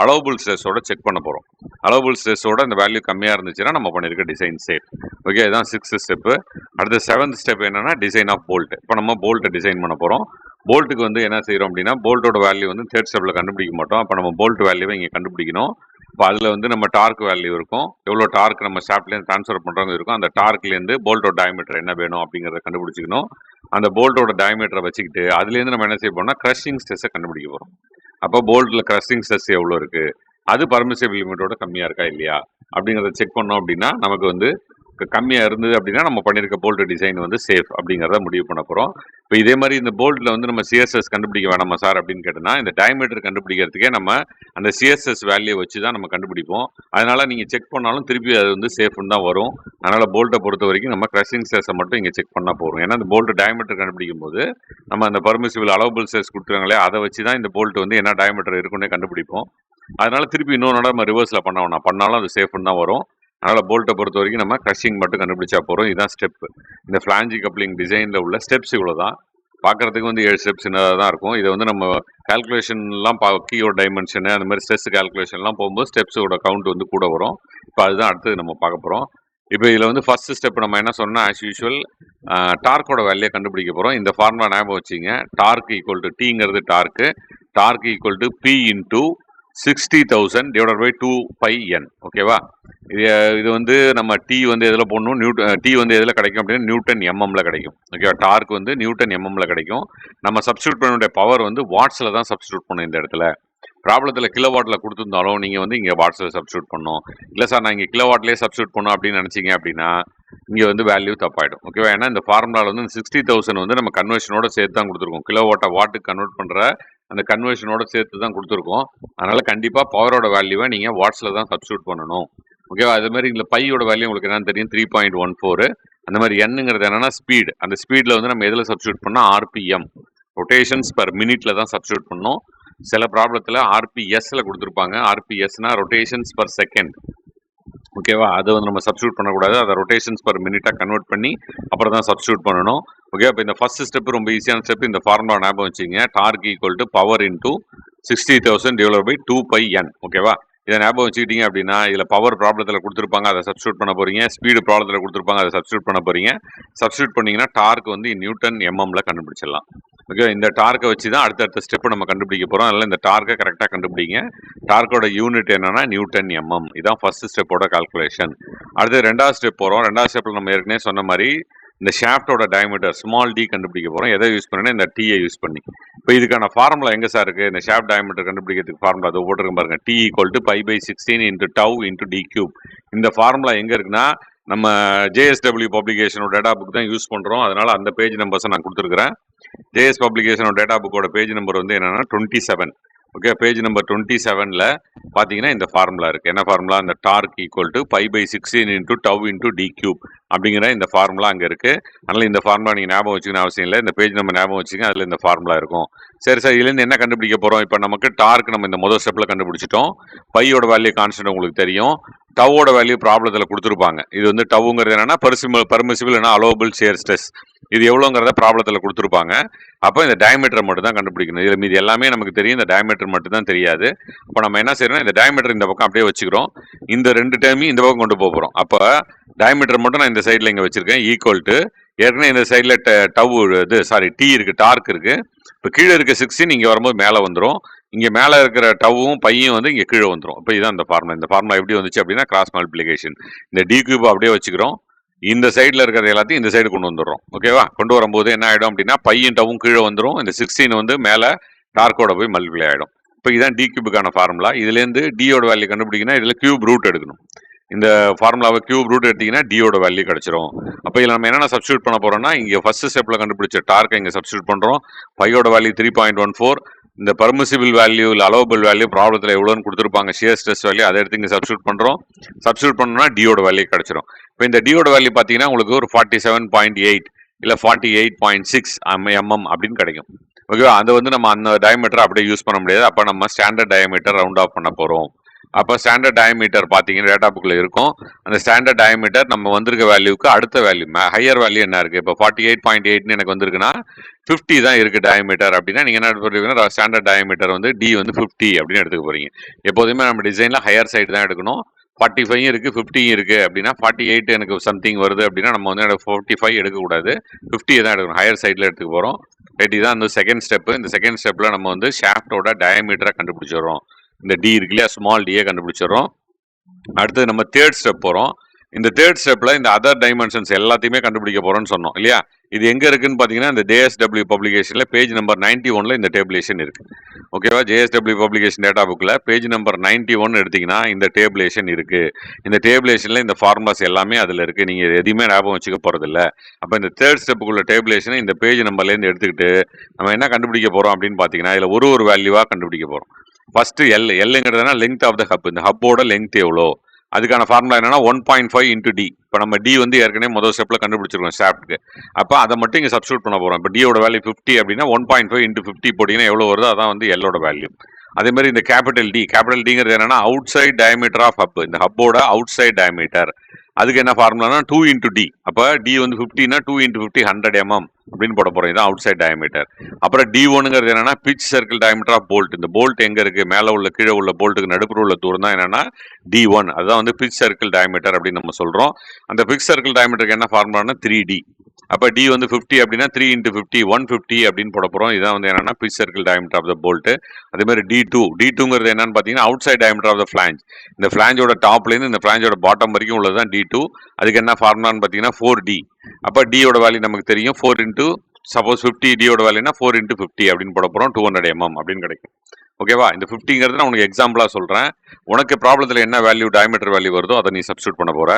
அலோவபிள் ஸ்ட்ரெஸ்ஸோட செக் பண்ண போகிறோம். அலோவபிள் ஸ்ட்ரெஸ்ஸோட இந்த வேல்யூ கம்மியாக இருந்துச்சுன்னா நம்ம பண்ணியிருக்க டிசைன் சேஃப். ஓகே, இதுதான் 6th ஸ்டெப்பு. அடுத்த 7th ஸ்டெப் என்னன்னா டிசைன் ஆஃப் போல்ட். இப்போ நம்ம போல்ட்டை டிசைன் பண்ண போகிறோம். போல்ட்டுக்கு வந்து என்ன செய்கிறோம் அப்படின்னா போல்ட்டோட வேல்யூ வந்து 3rd ஸ்டெப்பில் கண்டுபிடிக்க மாட்டோம். அப்போ நம்ம போல்ட் வேல்யூவை இங்கே கண்டுபிடிக்கணும். இப்போ அதில் வந்து நம்ம டார்க் வேல்யூ இருக்கும், எவ்வளோ டார்க் நம்ம ஷாஃப்ட்லேருந்து ட்ரான்ஸ்ஃபர் பண்ணுறவங்க இருக்கும். அந்த டார்க்லேருந்து போல்ட்டோட டயமீட்டர் என்ன வேணும் அப்படிங்கிறத கண்டுபிடிச்சிக்கணும். அந்த போல்ட்டோட டயமீட்டரை வச்சுக்கிட்டு அதுலேருந்து நம்ம என்ன செய்ய போகிறோம்னா கிரஷிங் ஸ்ட்ரெஸ்ஸை கண்டுபிடிக்க போகிறோம். அப்போ போல்ட்டில் கிரஷிங் ஸ்ட்ரெஸ் எவ்வளோ இருக்குது, அது பர்மிசிபிள் லிமிட்டோட கம்மியாக இருக்கா இல்லையா அப்படிங்கிறத செக் பண்ணோம் அப்படின்னா நமக்கு வந்து கம்மியாக இருந்தது அப்படின்னா நம்ம பண்ணியிருக்க போல்ட் டிசைன் வந்து சேஃப் அப்படிங்கிறத முடிவு பண்ண போகிறோம். இப்போ இதே மாதிரி இந்த போல்ட்டில் வந்து நம்ம சிஎஸ்எஸ் கண்டுபிடிக்க வேணாமா சார் அப்படின்னு கேட்டோம்னா இந்த டயமீட்டர் கண்டுபிடிக்கிறதுக்கே நம்ம அந்த சிஎஸ்எஸ் வேல்யூ வச்சு தான் நம்ம கண்டுபிடிப்போம். அதனால் நீங்கள் செக் பண்ணாலும் திருப்பி அது வந்து சேஃப்னு தான் வரும். அதனால் போல்ட்டை பொறுத்த வரைக்கும் நம்ம கிரஷிங் ஸ்ட்ரெஸ்ஸை மட்டும் இங்கே செக் பண்ணால் போதும். ஏன்னா இந்த போல்ட் டயமீட்டர் கண்டுபிடிக்கும் போது நம்ம அந்த பர்மிசிபிள் அலோவபிள் ஸ்ட்ரெஸ் கொடுத்துருவாங்களே அதை வச்சு தான் இந்த போல்ட் வந்து என்ன டயமீட்டர் இருக்குன்னே கண்டுபிடிப்போம். அதனால் திருப்பி இன்னொரு நம்ம ரிவர்ஸில் பண்ண வேணாம், பண்ணாலும் அது சேஃப்னு தான் வரும். அதனால் போல்ட்டை பொறுத்த வரைக்கும் நம்ம கிரஷிங் மட்டும் கண்டுபிடிச்சா போகிறோம். இதுதான் ஸ்டெப்பு. இந்த ஃப்ளாஞ்சி கப்ளிங் டிசைனில் உள்ள ஸ்டெப்ஸ் இவ்வளோ தான். பார்க்குறதுக்கு வந்து 7 ஸ்டெப்ஸ் தான் இருக்கும். இதை வந்து நம்ம கால்குலேஷன்லாம் கீயோட டைமென்ஷனு அந்த மாதிரி ஸ்ட்ரெஸ் கால்குலேஷன்லாம் போகும்போது ஸ்டெப்ஸோட கவுண்ட் வந்து கூட வரும். இப்போ அதுதான் அடுத்தது நம்ம பார்க்க போகிறோம். இப்போ இதில் வந்து ஃபர்ஸ்ட் ஸ்டெப் நம்ம என்ன சொன்னோம்னா ஆஸ் யூஷுவல் டார்க்கோட வேல்யூ கண்டுபிடிக்க போகிறோம். இந்த ஃபார்முலா ஞாபகம் வச்சுங்க. டார்க் ஈக்குவல் டு டீங்கிறது torque, torque equal to P into 60,000 divided by 2πn. ஓகேவா? இது வந்து நம்ம டி வந்து எதில் போடணும், டி வந்து எதில் கிடைக்கும் அப்படின்னா நியூட்டன் எம்எம்ல கிடைக்கும். ஓகேவா? டார்க் வந்து நியூட்டன் எம்எம்ல கிடைக்கும். நம்ம சப்ஸ்டியூட் பண்ண வேண்டிய பவர் வந்து வாட்ஸில் தான் சப்ஸ்டியூட் பண்ணணும் இந்த இடத்துல. ப்ராப்ளத்தில் கிலோ வாட்டில் கொடுத்துருந்தாலும் நீங்கள் வந்து இங்கே வாட்ஸில் சப்ஸ்டியூட் பண்ணணும். இல்லை சார் நான் இங்கே கிலோ வாட்லேயே சப்ஸ்டியூட் பண்ணணும் அப்படின்னு நினச்சிங்க அப்படின்னா இங்கே வந்து வேல்யூ தப்பாயிடும். ஓகேவா? ஏன்னா இந்த ஃபார்முலாவில் வந்து 60,000 வந்து நம்ம கன்வர்ஷனோட சேர்த்து தான் கொடுத்துருக்கோம். கிலோ வாட்டை வாட்டுக்கு கன்வெர்ட் பண்ணுற அந்த கன்வர்ஷனோட சேர்த்து தான் கொடுத்துருக்கோம். அதனால் கண்டிப்பாக பவரோட வேல்யூவை நீங்கள் வாட்ஸில் தான் சப்ஸ்டியூட் பண்ணணும். ஓகேவா? அது மாதிரி இந்த பையோட வேல்யூ உங்களுக்கு என்னன்னு தெரியும், 3.14. அந்த மாதிரி என்னங்கிறது என்னன்னா ஸ்பீடு. அந்த ஸ்பீடில் வந்து நம்ம எதில் சப்ஸ்டியூட் பண்ணால் ஆர்பிஎம், ரொட்டேஷன்ஸ் பர் மினிட்ல தான் சப்ஸ்டியூட் பண்ணணும். சில ப்ராப்ளத்தில் ஆர்பிஎஸ்ல கொடுத்துருப்பாங்க. ஆர்பிஎஸ்னா ரொட்டேஷன்ஸ் பர் செகண்ட். ஓகேவா? அதை வந்து நம்ம சப்ஸ்டியூட் பண்ணக்கூடாது. அதை ரொட்டேஷன்ஸ் பர் மினிட்டாக கன்வெர்ட் பண்ணி அப்புறம் தான் சப்ஸ்டியூட் பண்ணணும். ஓகே, இப்போ இந்த ஃபர்ஸ்ட் ஸ்டெப் ரொம்ப ஈஸியான ஸ்டெப். இந்த ஃபார்முலா ஞாபகம் வச்சுங்க. Torque equal to power into 60,000 divided by 2πn. ஓகேவா? இதை ஞாபகம் வச்சுக்கிட்டீங்க அப்படின்னா இதில் பவர் ப்ராப்ளத்தில் கொடுத்துருப்பாங்க, அதை சப்ஸ்டியூட் பண்ண போறீங்க. ஸ்பீடு ப்ராப்ளத்தில் கொடுத்துருப்பாங்க, அதை சப்ஸ்டியூட் பண்ண போறீங்க. சப்ஸ்டியூட் பண்ணீங்கன்னா டார்க் வந்து நியூட்டன் எம்எம்ல கண்டுபிடிச்சிடலாம். ஓகே, இந்த டார்க்கை வச்சு தான் அடுத்தடுத்த ஸ்டெப் நம்ம கண்டுபிடிக்க போகிறோம். அதனால் இந்த டார்க்கை கரெக்டாக கண்டுபிடிங்க. டார்க்கோட யூனிட் என்னன்னா நியூட்டன் எம்எம். இதான் ஃபர்ஸ்ட் ஸ்டெப்போட கால்குலேஷன். அடுத்து ரெண்டாவது ஸ்டெப் போகிறோம். ரெண்டாவது ஸ்டெப்பில் நம்ம ஏற்கனவே சொன்ன மாதிரி இந்த ஷாஃப்டோட டயமீட்டர் ஸ்மால் டி கண்டுபிடிக்க போகிறோம். எதை யூஸ் பண்ணி, இந்த டீயை யூஸ் பண்ணி. இப்போ இதுக்கான ஃபார்முலா எங்கே சார் இருக்குது? இந்த ஷாஃப்ட் டயமீட்டர் கண்டுபிடிக்கிறதுக்கு ஃபார்முலா அதை போட்டுருக்க பாருங்க. T equal to π/16 into tau into T cube. இந்த ஃபார்முலா எங்கே இருக்குன்னா நம்ம ஜேஎஸ்டபிள்யூ பப்ளிகேஷனோட டேட்டா புக் தான் யூஸ் பண்ணுறோம். அதனால அந்த பேஜ் நம்பர்ஸை நான் கொடுத்துருக்குறேன். ஜேஎஸ் பப்ளிகேஷனோட டேட்டா புக்கோட பேஜ் நம்பர் வந்து என்னன்னா 27. ஓகே, பேஜ் நம்பர் 27ல பார்த்தீங்கன்னா இந்த ஃபார்முலா இருக்குது. என்ன ஃபார்முலா? இந்த torque equal to π/16 into tau into T cube அப்படிங்கிற இந்த ஃபார்முலா அங்கே இருக்குது. அதனால் இந்த ஃபார்முலா நீங்கள் ஞாபகம் வச்சுக்கணும் அவசியம் இல்லை. இந்த பேஜ் நம்ம ஞாபகம் வச்சுங்க, அதில் இந்த ஃபார்முலா இருக்கும். சரி சார், இதுலேருந்து என்ன கண்டுபிடிக்க போகிறோம்? இப்போ நமக்கு டார்க் நம்ம இந்த முதல் ஸ்டெப்பில் கண்டுபிடிச்சிட்டோம். பையோட வேல்யூ கான்ஸ்டன்ட் உங்களுக்கு தெரியும். டவோட வேல்யூ ப்ராப்ளத்தில் கொடுத்துருப்பாங்க. இது வந்து டவுங்கிறது என்னன்னா பர்மிசிபிள் அலோவபிள் ஷியர் ஸ்ட்ரெஸ். இது எவ்வளோங்கிறத ப்ராப்ளத்தில் கொடுத்துருப்பாங்க. அப்போ இந்த டயமீட்டரை மட்டும் தான் கண்டுபிடிக்கணும். இதில் மீது எல்லாமே நமக்கு தெரியும், இந்த டயமீட்டர் மட்டும் தான் தெரியாது. அப்போ நம்ம என்ன செய்யறோம், இந்த டயமீட்டர் இந்த பக்கம் அப்படியே வச்சுக்கிறோம். இந்த ரெண்டு டைமையும் இந்த பக்கம் கொண்டு போகிறோம். அப்போ டயமீட்டர் மட்டும் நான் இந்த சைடில் இங்கே வச்சிருக்கேன். ஈக்குவல் டு ஏற்கனவே இந்த சைடில் டி இருக்குது, டார்க் இருக்குது. இப்போ கீழே இருக்க 16 இங்கே வரும்போது மேலே வந்துடும். இங்கே மேலே இருக்கிற டவ்வும் பையும் வந்து இங்கே கீழே வந்துடும். இப்போ இதுதான் இந்த ஃபார்முலா. இந்த ஃபார்முலா எப்படி வந்துச்சு அப்படின்னா கிராஸ் மல்டிப்ளிகேஷன். இந்த டி கியூப் அப்படியே வச்சுக்கிறோம். இந்த சைடில் இருக்கிறது எல்லாத்தையும் இந்த சைடு கொண்டு வந்துடுறோம். ஓகேவா? கொண்டு வரும்போது என்ன ஆகிடும் அப்படின்னா பையன் டவும் கீழே வந்துடும். இந்த 16 வந்து மேலே டார்க்கோட போய் மல்டிப்ளை ஆகிடும். இப்போ இதுதான் டி கியூபுக்கான ஃபார்முலா. இதுலேருந்து டியோட வேல்யூ கண்டுபிடிக்கணும். இதில் கியூப் ரூட் எடுக்கணும். இந்த ஃபார்முலாவை கியூப் ரூட் எடுத்தீங்கன்னா டியோட வேல்யூ கிடைச்சிரும். அப்போ இதில் நம்ம என்னென்ன சப்ஸ்டியூட் பண்ண போறோம்னா இங்கே ஃபர்ஸ்ட் ஸ்டெப்பில் கண்டுபிடிச்ச டார்க்கை இங்கே சப்ஸ்டியூட் பண்ணுறோம். பையோட வேல்யூ 3.14. இந்த பர்மிசிபிள் வேல்யூ இல்லை அலோவபிள் வேல்யூ ப்ராப்ளத்தில் எவ்வளோன்னு கொடுத்துருப்பாங்க, ஷியர் ஸ்ட்ரெஸ் வேல்யூ, அதை எடுத்து இங்கே சப்ஸ்டியூட் பண்ணுறோம். சப்ஸ்டியூட் பண்ணோம்னா டியோட வேல்யூ கிடைச்சிரும். இப்போ இந்த டியோட வேல்யூ பார்த்தீங்கன்னா உங்களுக்கு ஒரு 47.8 இல்லை 48.6 mm அப்படின்னு கிடைக்கும். ஓகேவா? அதை வந்து நம்ம அந்த டயமீட்டர் அப்படியே யூஸ் பண்ண முடியாது. அப்போ நம்ம ஸ்டாண்டர்ட் டயமீட்டர் ரவுண்ட் ஆஃப் பண்ண போகிறோம். அப்போ ஸ்டாண்டர்ட் டயமீட்டர் பார்த்தீங்கன்னா டேட்டா புக்கில் இருக்கும். அந்த ஸ்டாண்டர்ட் டயமீட்டர் நம்ம வந்திருக்க வேல்யூக்கு அடுத்த வேல்யூ ஹையர் வேல்யூ என்ன இருக்குது? இப்போ 48.8 எனக்கு வந்திருக்குன்னா 50 தான் இருக்குது டயமீட்டர் அப்படின்னா நீங்கள் என்ன பண்ணுறீங்கன்னா ஸ்டாண்டர்ட் டயமீட்டர் வந்து டி வந்து 50 அப்படின்னு எடுத்துக்க போகிறீங்க. எப்போதுமே நம்ம டிசைனில் ஹையர் சைடு தான் எடுக்கணும். 45 இருக்குது, 50 இருக்குது அப்படின்னா 48 எனக்கு சம்திங் வருது அப்படின்னா நம்ம வந்து 45 எடுக்கக்கூடாது, 50 தான் எடுக்கணும். ஹையர் சைடில் எடுத்துக்க போகிறோம். ரைட், இதுதான் அந்த செகண்ட் ஸ்டெப்பு. இந்த செகண்ட் ஸ்டெப்பில் நம்ம வந்து ஷாஃப்டோட டயமீட்டரை கண்டுபிடிச்சிடுறோம். இந்த டி இருக்கு இல்லையா, ஸ்மால் டியை கண்டுபிடிச்சிடறோம். அடுத்தது நம்ம தேர்ட் ஸ்டெப் போகிறோம். இந்த தேர்ட் ஸ்டெப்பில் இந்த அதர் டைமென்ஷன்ஸ் எல்லாத்தையுமே கண்டுபிடிக்க போகிறோம்னு சொன்னோம் இல்லையா. இது எங்கே இருக்குன்னு பார்த்தீங்கன்னா இந்த ஜேஎஸ்டபிள்யூ பப்ளிகேஷனில் பேஜ் நம்பர் 91ல் இந்த டேபிளேஷன் இருக்குது. ஓகேவா? ஜேஎஸ்டபிள்யூ பப்ளிகேஷன் டேட்டா புக்கில் பேஜ் நம்பர் 91 எடுத்திங்கன்னா இந்த டேபிளேஷன் இருக்குது. இந்த டேபிளேஷனில் இந்த ஃபார்முலாஸ் எல்லாமே அதில் இருக்குது. நீங்கள் எதையுமே ஞாபகம் வச்சுக்க போகிறதில்ல. அப்போ இந்த தேர்ட் ஸ்டெப்புக்குள்ள டேபிளேஷனை இந்த பேஜ் நம்பர்லேருந்து எடுத்துக்கிட்டு நம்ம என்ன கண்டுபிடிக்க போகிறோம் அப்படின்னு பார்த்தீங்கன்னா இதில் ஒரு வேல்யூவாக கண்டுபிடிக்க போகிறோம். ஃபர்ஸ்ட் எல்லுங்கிறதுனா லெங்த் ஆஃப் த ஹப். இந்த ஹப்போட லெங்த் எவ்வளோ, அதுக்கான ஃபார்முலா என்னன்னா 1.5 இன்ட்டு டி. இப்போ நம்ம டி வந்து ஏற்கனவே முதல் ஸ்டெப்பில் கண்டுபிடிச்சிருக்கோம் ஷாஃப்ட்டுக்கு. அப்போ அதை மட்டும் இங்கே சப்ஸ்டியூட் பண்ண போகிறோம். இப்போ டியோட வேல்யூ 50 அப்படின்னா 1.5 இன்ட்டு 50 போட்டிங்கன்னா எவ்வளோ வருதோ அதான் வந்து எல்லோட வேல்யூ. அதே மாதிரி இந்த கேபிட்டல் டிங்கிறது என்னன்னா outside diameter of hub. இந்த ஹப்போட அவுட் சைட் டயமீட்டர். அதுக்கு என்ன ஃபார்முலானா 2 இன்டூ டி. அப்போ டி வந்து 50னா 2 இன்டூ 50 100 mm அப்படின்னு போட போகிறோம். இதுதான் அவுட் சைட் டயமீட்டர். அப்புறம் D1ங்கிறது என்னன்னா pitch circle diameter of bolt. இந்த போல்ட் எங்கே இருக்குது, மேலே உள்ள கீழே உள்ள போல்ட்டுக்கு நடுப்புற உள்ள தூரம் தான் என்னன்னா D1. அதுதான் வந்து பிச் சர்க்கிள் டயமீட்டர் அப்படின்னு நம்ம சொல்கிறோம். அந்த பிச் சர்க்கிள் டயமீட்டருக்கு என்ன ஃபார்முலானா 3D. அப்போ டி வந்து 50 அப்படின்னா 3 இன்டூ 50 150 அப்படின்னு போட போகிறோம். இதான் வந்து என்னன்னா pitch circle diameter of the bolt. அதே மாதிரி D2ங்கிறது என்னன்னு பார்த்தீங்கன்னா outside diameter of the flange. இந்த ஃபிளாஞ்சோட டாப்லேருந்து இந்த ஃபிளாஞ்சோட பாட்டம் வரைக்கும் உள்ளது தான் D2. அதுக்கு என்ன ஃபார்முலான்னு பார்த்தீங்கன்னா 4D. அப்போ டியோட வேல்யூ நமக்கு தெரியும் 4 இன்டூ சப்போஸ் 50 டியோட வேல்யூனா 4 இன்டூ 50 அப்படின்னு போட போகிறோம். 200 mm அப்படின்னு கிடைக்கும். ஓகேவா? இந்த 50ங்கிறது நான் உனக்கு எக்ஸாம்பிளாக சொல்கிறேன். உனக்கு ப்ராப்ளத்தில் என்ன வேல்யூ டயமீட்டர் வேல்யூ வருதோ அதை நீ சப்ஸ்டியூட் பண்ண போகிற.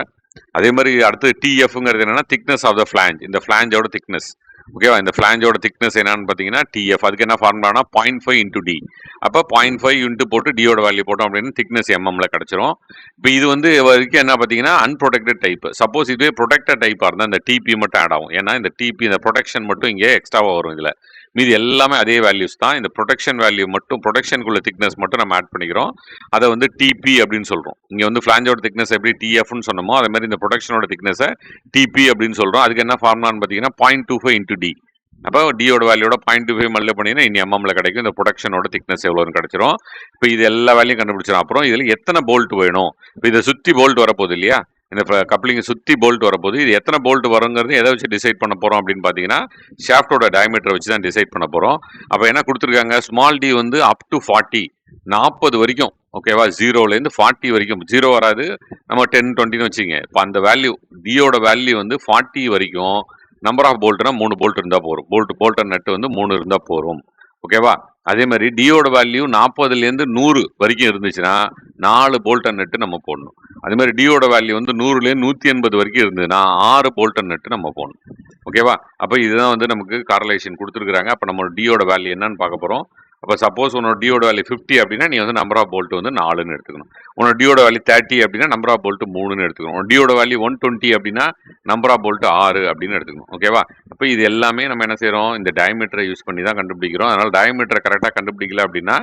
அதே மாதிரி அடுத்து TFங்கிறது என்னன்னா திக்னஸ் ஆஃப் த ஃபிளாஞ்ச். இந்த ஃபிளாஞ்சோட திக்னஸ். ஓகேவா? இந்த ஃபிளாஞ்சோட திக்னஸ் என்னன்னு பார்த்தீங்கன்னா TF. அதுக்கு என்ன ஃபார்முலானா 0.5 இன்டூ டி. அப்போ 0.5 இன்ட்டு போட்டு டியோட வேல்யூ போட்டோம் அப்படின்னு திக்னஸ் எம்எம்ல கிடைச்சிரும். இப்போ இது வந்து வரைக்கும் என்ன பார்த்தீங்கன்னா அன்ப்ரொடெக்டட் டைப். சப்போஸ் இதுவே ப்ரொடெக்டட் டைப்பாக இருந்தால் இந்த டிபி மட்டும் ஆட் ஆகும். ஏன்னா இந்த டிபி இந்த ப்ரொடெக்ஷன் மட்டும் இங்கே எக்ஸ்ட்ராவாக வரும். இதில் மீதி எல்லாமே அதே வேல்யூஸ் தான். இந்த ப்ரொடெக்ஷன் வேல்யூ மட்டும் ப்ரொடெக்ஷனுக்குள்ள திக்னஸ் மட்டும் நம்ம ஆட் பண்ணிக்கிறோம். அதை வந்து டிபி அப்படின்னு சொல்கிறோம். இங்கே வந்து ஃபிளாஞ்சோட திக்னஸ் எப்படி டிஎஃப்னு சொன்னோமோ அதே மாதிரி இந்த ப்ரொடெக்ஷனோட திக்னஸை டிபி அப்படின்னு சொல்கிறோம். அதுக்கு என்ன ஃபார்முலான்னு பார்த்தீங்கன்னா 0.25 இன்டூ டி. அப்போ டியோட வேல்யூட 0.25 மல்ல பண்ணினா இனி எம்எம்ல கிடைக்கும். இந்த ப்ரொடக்ஷனோட திக்னஸ் எவ்வளோன்னு கிடைச்சிரும். இப்போ இது எல்லா வேல்யூம் கண்டுபிடிச்சிடும். அப்புறம் இதில் எத்தனை போல்ட் வேணும், இப்போ இதை சுற்றி போல்ட் வரப்போகுது இல்லையா, இந்த கப்ளிங்கை சுற்றி போல்ட் வரப்போகுது. இது எத்தனை போல்ட் வருங்கிறது எதை வச்சு டிசைட் பண்ண போகிறோம் அப்படின்னு பார்த்தீங்கன்னா ஷாஃப்டோட டயமீட்டரை வச்சு தான் டிசைட் பண்ண போகிறோம். அப்போ என்ன கொடுத்துருக்காங்க, ஸ்மால் டி வந்து அப் டு 40 வரைக்கும். ஓகேவா? 0லேருந்து 40 வரைக்கும். 0 வராது, நம்ம 10 20ன்னு வச்சுங்க. இப்போ அந்த வேல்யூ டியோட வேல்யூ வந்து 40 வரைக்கும். நம்பர் ஆஃப் போல்ட்னா 3 போல்ட் இருந்தால் போதும். போல்ட் நட்டு வந்து 3 இருந்தால் போதும். ஓகேவா? அதே மாதிரி டியோட வேல்யூ 40லேருந்து 100 வரைக்கும் இருந்துச்சுன்னா 4 போல்ட் நட்டு நம்ம போடணும். அதே மாதிரி டியோட வேல்யூ வந்து 100லேருந்து 180 வரைக்கும் இருந்ததுன்னா 6 போல்ட் நட்டு நம்ம போடணும். ஓகேவா? அப்போ இதுதான் வந்து நமக்கு காரலேஷன் கொடுத்துருக்குறாங்க. அப்போ நம்ம டியோட வேல்யூ என்னன்னு பார்க்க போகிறோம். அப்போ சப்போஸ் உன்னோட டியோட வேல்யூ 50 அப்படின்னா நீ வந்து நம்பர் ஆஃப் போல்ட் வந்து 4ன்னு எடுத்துக்கணும். உன்னோட டியோட வேல்யூ 30 அப்படின்னா நம்பர் ஆஃப் போல்ட் 3ன்னு எடுத்துக்கணும். உன்னோட டியோட வேல்யூ 120 அப்படின்னா நம்பர் ஆஃப் போல்ட் 6 அப்படின்னு எடுத்துக்கணும். ஓகேவா? அப்போ இது எல்லாமே நம்ம என்ன செய்கிறோம், இந்த டயமீட்டரை யூஸ் பண்ணி தான் கண்டுபிடிக்கிறோம். அதனால் டயமீட்டரை கரெக்டாக கண்டுபிடிக்கல அப்படின்னா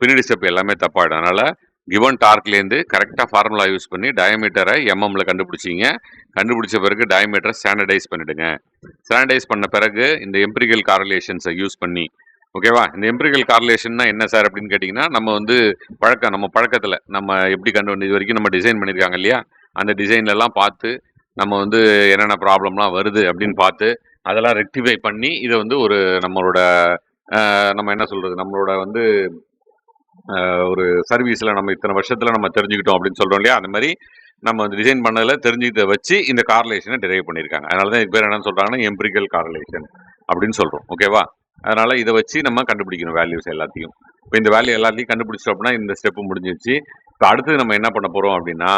பின்னாடி ஸ்டெப் எல்லாமே தப்பாயிடும். அதனால் கிவன் டார்க்லேருந்து கரெக்டாக ஃபார்முலா யூஸ் பண்ணி டயமீட்டரை எம்எம்ல கண்டுபிடிச்சிங்க. கண்டுபிடிச்ச பிறகு டயமீட்டரை ஸ்டாண்டர்டைஸ் பண்ணிடுங்க. ஸ்டாண்டர்டைஸ் பண்ண பிறகு இந்த எம்பிரிக்கல் காரலேஷன்ஸை யூஸ் பண்ணி, ஓகேவா, இந்த எம்பிரிக்கல் காரலேஷன்னா என்ன சார் அப்படின்னு கேட்டிங்கன்னா, நம்ம வந்து நம்ம பழக்கத்தில் நம்ம எப்படி இது வரைக்கும் நம்ம டிசைன் பண்ணியிருக்காங்க இல்லையா, அந்த டிசைன்லலாம் பார்த்து நம்ம வந்து என்னென்ன ப்ராப்ளம்லாம் வருது அப்படின்னு பார்த்து அதெல்லாம் ரெக்டிஃபை பண்ணி இதை வந்து ஒரு நம்மளோட நம்ம என்ன சொல்கிறது, நம்மளோட வந்து ஒரு சர்வீஸில் நம்ம இத்தனை வருஷத்தில் நம்ம தெரிஞ்சுக்கிட்டோம் அப்படின்னு சொல்கிறோம் இல்லையா, அந்த மாதிரி நம்ம வந்து டிசைன் பண்ணதில் தெரிஞ்சுக்கிட்ட வச்சு இந்த காரலேஷனை டிரைவ் பண்ணியிருக்காங்க. அதனால தான் இது பேர் என்னன்னு சொல்கிறாங்கன்னா எம்பிரிக்கல் காரலேஷன் அப்படின்னு சொல்கிறோம். ஓகேவா? அதனால இதை வச்சு நம்ம கண்டுபிடிக்கணும் வேல்யூஸ் எல்லாத்தையும். இப்போ இந்த வேல்யூ எல்லாத்தையும் கண்டுபிடிச்சோம் அப்படின்னா இந்த ஸ்டெப்பு முடிஞ்சிச்சு. இப்போ அடுத்து நம்ம என்ன பண்ண போகிறோம் அப்படின்னா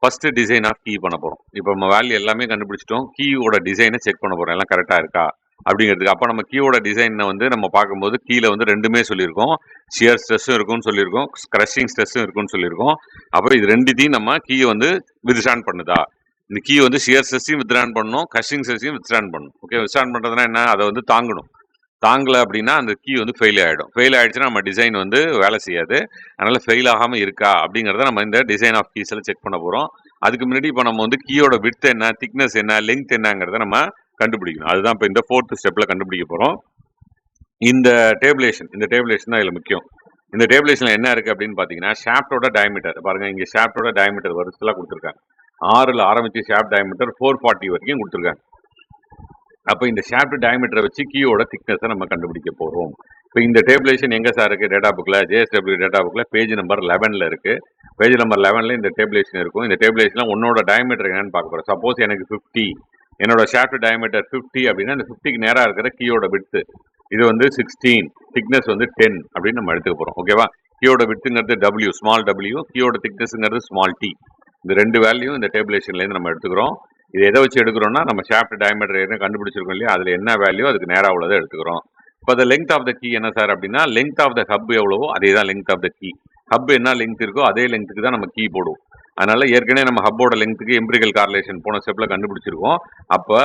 ஃபர்ஸ்ட் டிசைன் ஆஃப் கீ பண்ண போகிறோம். இப்போ நம்ம வேல்யூ எல்லாமே கண்டுபிடிச்சிட்டோம். கீயோட டிசைனை செக் பண்ண போகிறோம், எல்லாம் கரெக்டாக இருக்கா அப்படிங்கிறதுக்கு. அப்போ நம்ம கீயோட டிசைனை வந்து நம்ம பார்க்கும்போது கீழே வந்து ரெண்டுமே சொல்லியிருக்கோம். ஷியர் ஸ்ட்ரெஸ்ஸும் இருக்கும்னு சொல்லியிருக்கோம், கிரஷிங் ஸ்ட்ரெஸ்ஸும் இருக்கும்னு சொல்லியிருக்கோம். அப்போ இது ரெண்டுத்தையும் நம்ம கீயை வந்து வித்ஸ்டாண்ட் பண்ணுதா, இந்த கீ வந்து ஷியர் ஸ்ட்ரெஸ்ஸையும் வித்ஸ்டாண்ட் பண்ணணும், கிரஷிங் ஸ்ட்ரெஸ்ஸையும் வித்ஸ்டாண்ட் பண்ணணும். ஓகே, வித்ஸ்டாண்ட் பண்ணுறதுனா என்ன, அதை வந்து தாங்கணும். தாங்கலை அப்படின்னா அந்த கீ வந்து ஃபெயில் ஆகிடும். ஃபெயில் ஆகிடுச்சுன்னா நம்ம டிசைன் வந்து வேலை செய்யாது. அதனால் ஃபெயில் ஆகாமல் இருக்கா அப்படிங்கிறத நம்ம இந்த டிசைன் ஆஃப் கீஸில் செக் பண்ண போகிறோம். அதுக்கு முன்னாடி இப்போ நம்ம வந்து கீயோட விட்த் என்ன, திக்னஸ் என்ன, லெங்த் என்னங்கிறத நம்ம கண்டுபிடிக்கணும். அதுதான் இப்போ இந்த 4th ஸ்டெப்பில் கண்டுபிடிக்க போகிறோம். இந்த டேபிளேஷன் தான் இதில் முக்கியம். இந்த டேபிளேஷனில் என்ன இருக்குது அப்படின்னு பார்த்தீங்கன்னா ஷாஃப்டோட டயமீட்டர் பாருங்கள். இங்கே ஷாஃப்டோட டயமீட்டர் வருஷத்தில் கொடுத்துருக்காங்க. 6ல் ஆரம்பித்து ஷாஃப்ட் டயமீட்டர் 440 வரைக்கும் கொடுத்துருக்காங்க. அப்போ இந்த ஷாஃப்ட் டயமீட்டரை வச்சு கீயோட திக்னஸை நம்ம கண்டுபிடிக்க போகிறோம். இப்போ இந்த டேபிளேஷன் எங்கே சார் இருக்குது, டேட்டா புக்கில், JSW டேட்டா புக்கில் பேஜ் நம்பர் 11ல் இருக்குது. பேஜ் நம்பர் 11ல் இந்த டேபிளேஷன் இருக்கும். இந்த டேபிளேஷனில் உன்னோட டயமீட்டர் என்னன்னு பார்க்க போகிறோம். சப்போஸ் எனக்கு 50, என்னோட ஷாஃப்ட் டயமீட்டர் 50 அப்படின்னா இந்த 50க்கு நேராக இருக்கிற கீயோட விட்த்து இது வந்து 16, திக்னஸ் வந்து 10 அப்படின்னு நம்ம எடுத்துக்க போகிறோம். ஓகேவா? கீயோட விட்த்துங்கிறது W, ஸ்மால் W, கீயோட திக்னஸ்ங்கிறது ஸ்மால் T. இந்த ரெண்டு வேல்யூ இந்த டேபிளேஷன்லேருந்து நம்ம எடுத்துக்கிறோம். இது எதை வச்சு எடுக்கிறோம்னா நம்ம ஷாஃப்ட் டயமீட்டர் என்ன கண்டுபிடிச்சிருக்கோம் இல்லையா, அதில் என்ன வேல்யூ அதுக்கு நேராக உள்ளதை எடுத்துக்கிறோம். இப்போ அந்த லெங்த் ஆஃப் த கீ என்ன சார் அப்படின்னா லெங்த் ஆஃப் த ஹப் எவ்வளவோ அதே தான் length of the key. Hub என்ன லெங்த் இருக்கோ அதே லெங்த்துக்கு தான் நம்ம கீ போடுவோம். அதனால ஏற்கனவே நம்ம ஹப்போட லெங்த்துக்கு எம்பிரிக்கல் கார்லேஷன் போன ஸ்டெப்பில் கண்டுபிடிச்சிருக்கோம். அப்போ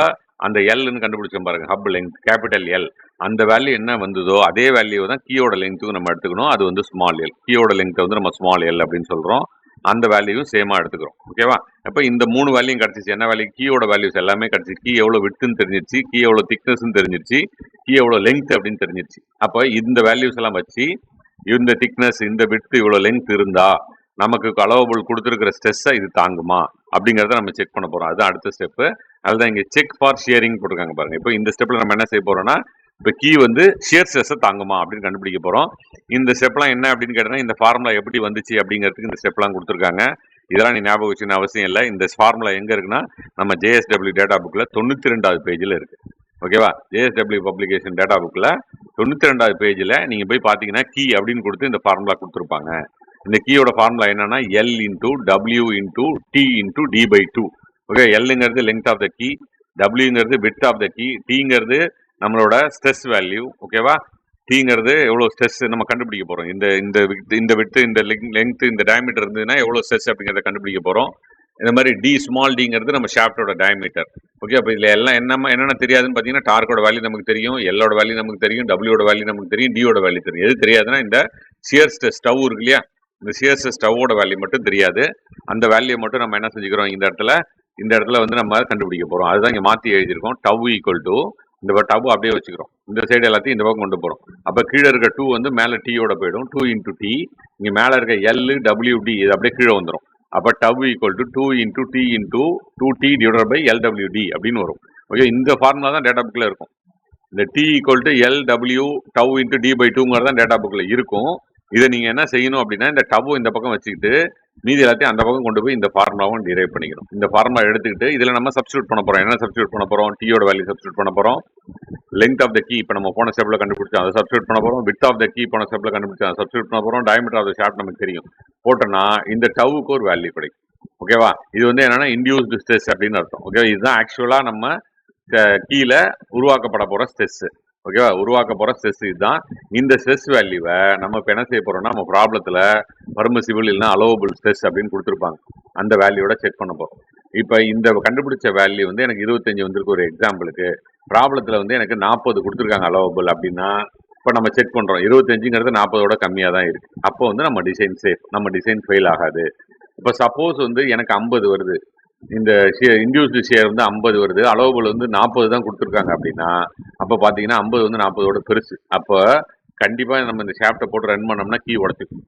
அந்த எல்னு கண்டுபிடிச்சோம் பாருங்க, ஹப் லெங்த் கேபிட்டல் எல், அந்த வேல்யூ என்ன வந்ததோ அதே வேல்யூ தான் கீயோட லெங்த்துக்கு நம்ம எடுத்துக்கணும். அது வந்து ஸ்மால் எல். கீயோட லெங்த்தை வந்து நம்ம ஸ்மால் எல் அப்படின்னு சொல்கிறோம். அந்த வேல்யூவும் சேமாக எடுத்துக்கிறோம். ஓகேவா? அப்போ இந்த 3 வேல்யூயும் கிடச்சிச்சு. என்ன வேல்யூ? கீயோட வேல்யூஸ் எல்லாமே கிடச்சிச்சு. கீ எவ்வளோ விட்டுன்னு தெரிஞ்சிருச்சு, கீ எவ்வளோ திக்னஸ்ன்னு தெரிஞ்சிருச்சு, கீ எவ்வளோ லெங்க் அப்படின்னு தெரிஞ்சிருச்சு. அப்போ இந்த வேல்யூஸ் எல்லாம் வச்சு இந்த திக்னஸ், இந்த விட்த், இவ்வளோ லெங்க் இருந்தா நமக்கு அலோவபிள் கொடுத்துருக்கிற ஸ்ட்ரெஸ்ஸை இது தாங்குமா அப்படிங்கிறத நம்ம செக் பண்ண போகிறோம். அதுதான் அடுத்த ஸ்டெப்பு. அதுதான் இங்கே செக் ஃபார் ஷியரிங் போட்டிருக்காங்க பாருங்க. இப்போ இந்த ஸ்டெப்பில் நம்ம என்ன செய்ய போகிறோம்னா, இப்போ கீ வந்து ஷியர் ஸ்ட்ரெஸ்ஸை தாங்குமா அப்படின்னு கண்டுபிடிக்க போகிறோம். இந்த ஸ்டெப்லாம் என்ன அப்படின்னு கேட்டோம்னா, இந்த ஃபார்முலா எப்படி வந்துச்சு அப்படிங்கிறதுக்கு இந்த ஸ்டெப்லாம் கொடுத்துருக்காங்க. இதெல்லாம் நீ ஞாபகம் வச்சுக்கணும் அவசியம் இல்லை. இந்த ஃபார்முலா எங்கே இருக்குன்னா, நம்ம JSW டேட்டா புக்கில் 92வது பேஜில் இருக்குது. ஓகேவா? JSW பப்ளிகேஷன் டேட்டா புக்கில் 92வது பேஜில் நீங்கள் போய் பார்த்தீங்கன்னா கீ அப்படின்னு கொடுத்து இந்த ஃபார்முலா கொடுத்துருப்பாங்க. இந்த கீயோட ஃபார்முலா என்னன்னா L into W into T into D/2. Okay, எல்லுங்கிறது லெங்த் ஆஃப் த கீ, டபிள்யூங்கிறது விட்த் ஆஃப் த கீ, டீங்கிறது நம்மளோட ஸ்ட்ரெஸ் வேல்யூ. ஓகேவா? டீங்கிறது எவ்வளோ ஸ்ட்ரெஸ் நம்ம கண்டுபிடிக்க போகிறோம். இந்த விட்த், இந்த லெங்த், இந்த டயமீட்டர் இருந்ததுன்னா எவ்வளோ ஸ்ட்ரெஸ் அப்படிங்கிறத கண்டுபிடிக்க போகிறோம். இந்த மாதிரி ஸ்மால் டிங்கிறது நம்ம ஷாஃப்டோட டயமீட்டர். ஓகே, அப்போ இதில் எல்லாம் என்னென்ன தெரியாதுன்னு பார்த்தீங்கன்னா, டார்க்கோட வேல்யூ நமக்கு தெரியும், எல்லோட வேல்யூ நமக்கு தெரியும், டபிள்யூட வேல்யூ நமக்கு தெரியும், டியோட வேல்யூ தெரியும். எது தெரியாதுன்னா இந்த ஷியர் ஸ்ட்ரெஸ் ஸ்டவ் இருக்கு இல்லையா, இந்த ஷியர் ஸ்ட்ரெஸ் ஸ்டவ்வோட வேல்யூ மட்டும் தெரியாது. அந்த வேல்யூ மட்டும் நம்ம என்ன செஞ்சுக்கிறோம், இந்த இடத்துல வந்து நம்ம கண்டுபிடிக்க போகிறோம். அதுதான் இங்கே மாற்றி எழுதியிருக்கோம். டவ் ஈக்குவல் டு இந்த டவ் அப்படியே வச்சுக்கிறோம். இந்த சைடு எல்லாத்தையும் இந்த பக்கம் கொண்டு போகிறோம். அப்போ கீழே இருக்க 2 வந்து மேலே டீயோட போயிடும். 2 இன்டூ டி, இங்கே மேலே இருக்க LWD இது அப்படியே கீழே வந்துடும். அப்போ tau equal to 2 into D into 2T divided by LWD அப்படின்னு வரும். ஓகே, இந்த ஃபார்முலா தான் டேட்டா புக்கில் இருக்கும். இந்த T equal to LW tau into D/2 தான் டேட்டா புக்கில் இருக்கும். இதை நீங்கள் என்ன செய்யணும் அப்படின்னா, இந்த டவ் இந்த பக்கம் வச்சுக்கிட்டு மீதி எல்லாத்தையும் அந்த பக்கம் கொண்டு போய் இந்த ஃபார்முலாவும் டிரைவ் பண்ணிக்கணும். இந்த ஃபார்முலா எடுத்துக்கிட்டு இதில் நம்ம சப்ஸ்டியூட் பண்ண போகிறோம். என்ன சப்ஸ்டியூட் பண்ண போகிறோம்? டீயோட வேல்யூ சப்ஸ்டியூட் பண்ண போகிறோம். லெங்த் ஆஃப் த கீ இப்போ நம்ம போன ஸ்டெப்பில் கண்டுபிடிச்சோம், அதை சப்ஸ்டியூட் பண்ண போகிறோம். விட்த் ஆஃப் த கீ போன ஸ்டெப்பில் கண்டுபிடிச்சோம், அதை சப்ஸ்டியூட் பண்ண போகிறோம். டயமீட்டர் ஆஃப் த ஷாஃப்ட் நமக்கு தெரியும். போட்டோன்னா இந்த டவுக்கு ஒரு வேல்யூ கிடைக்கும். ஓகேவா? இது வந்து என்னன்னா இன்டியூஸ்டு ஸ்ட்ரெஸ் அப்படின்னு அர்த்தம். ஓகேவா? இதுதான் ஆக்சுவலாக நம்ம கீழே உருவாக்கப்பட போகிற ஸ்ட்ரெஸ். ஓகேவா? உருவாக்க போகிற ஸ்ட்ரெஸ் இதுதான். இந்த ஸ்ட்ரெஸ் வேல்யூவை நம்ம இப்போ என்ன செய்ய போகிறோம்னா, நம்ம ப்ராப்ளத்தில் பர்மிசிபிள் இல்லைன்னா அலோவபிள் ஸ்ட்ரெஸ் அப்படின்னு கொடுத்துருப்பாங்க. அந்த வேல்யூவோட செக் பண்ண போகிறோம். இப்போ இந்த கண்டுபிடிச்ச வேல்யூ வந்து எனக்கு 25 வந்திருக்கு ஒரு எக்ஸாம்பிளுக்கு. ப்ராப்ளத்தில் வந்து எனக்கு 40 கொடுத்துருக்காங்க அலோவபிள் அப்படின்னா, இப்போ நம்ம செக் பண்ணுறோம் 25ங்கிறது 40ஓட கம்மியாக தான் இருக்குது. அப்போ வந்து நம்ம டிசைன் சேஃப், நம்ம டிசைன் ஃபெயில் ஆகாது. இப்போ சப்போஸ் வந்து எனக்கு 50 வருது, இந்த இன்டியூஸ்டு ஷேர் வந்து 50 வருது, அலோவபிள் வந்து 40 தான் கொடுத்துருக்காங்க அப்படின்னா, அப்போ பார்த்தீங்கன்னா 50 வந்து 40ஓட பெருசு. அப்போ கண்டிப்பாக நம்ம இந்த ஷாஃப்ட்டை போட்டு ரன் பண்ணோம்னா கீ உடச்சிக்கும்.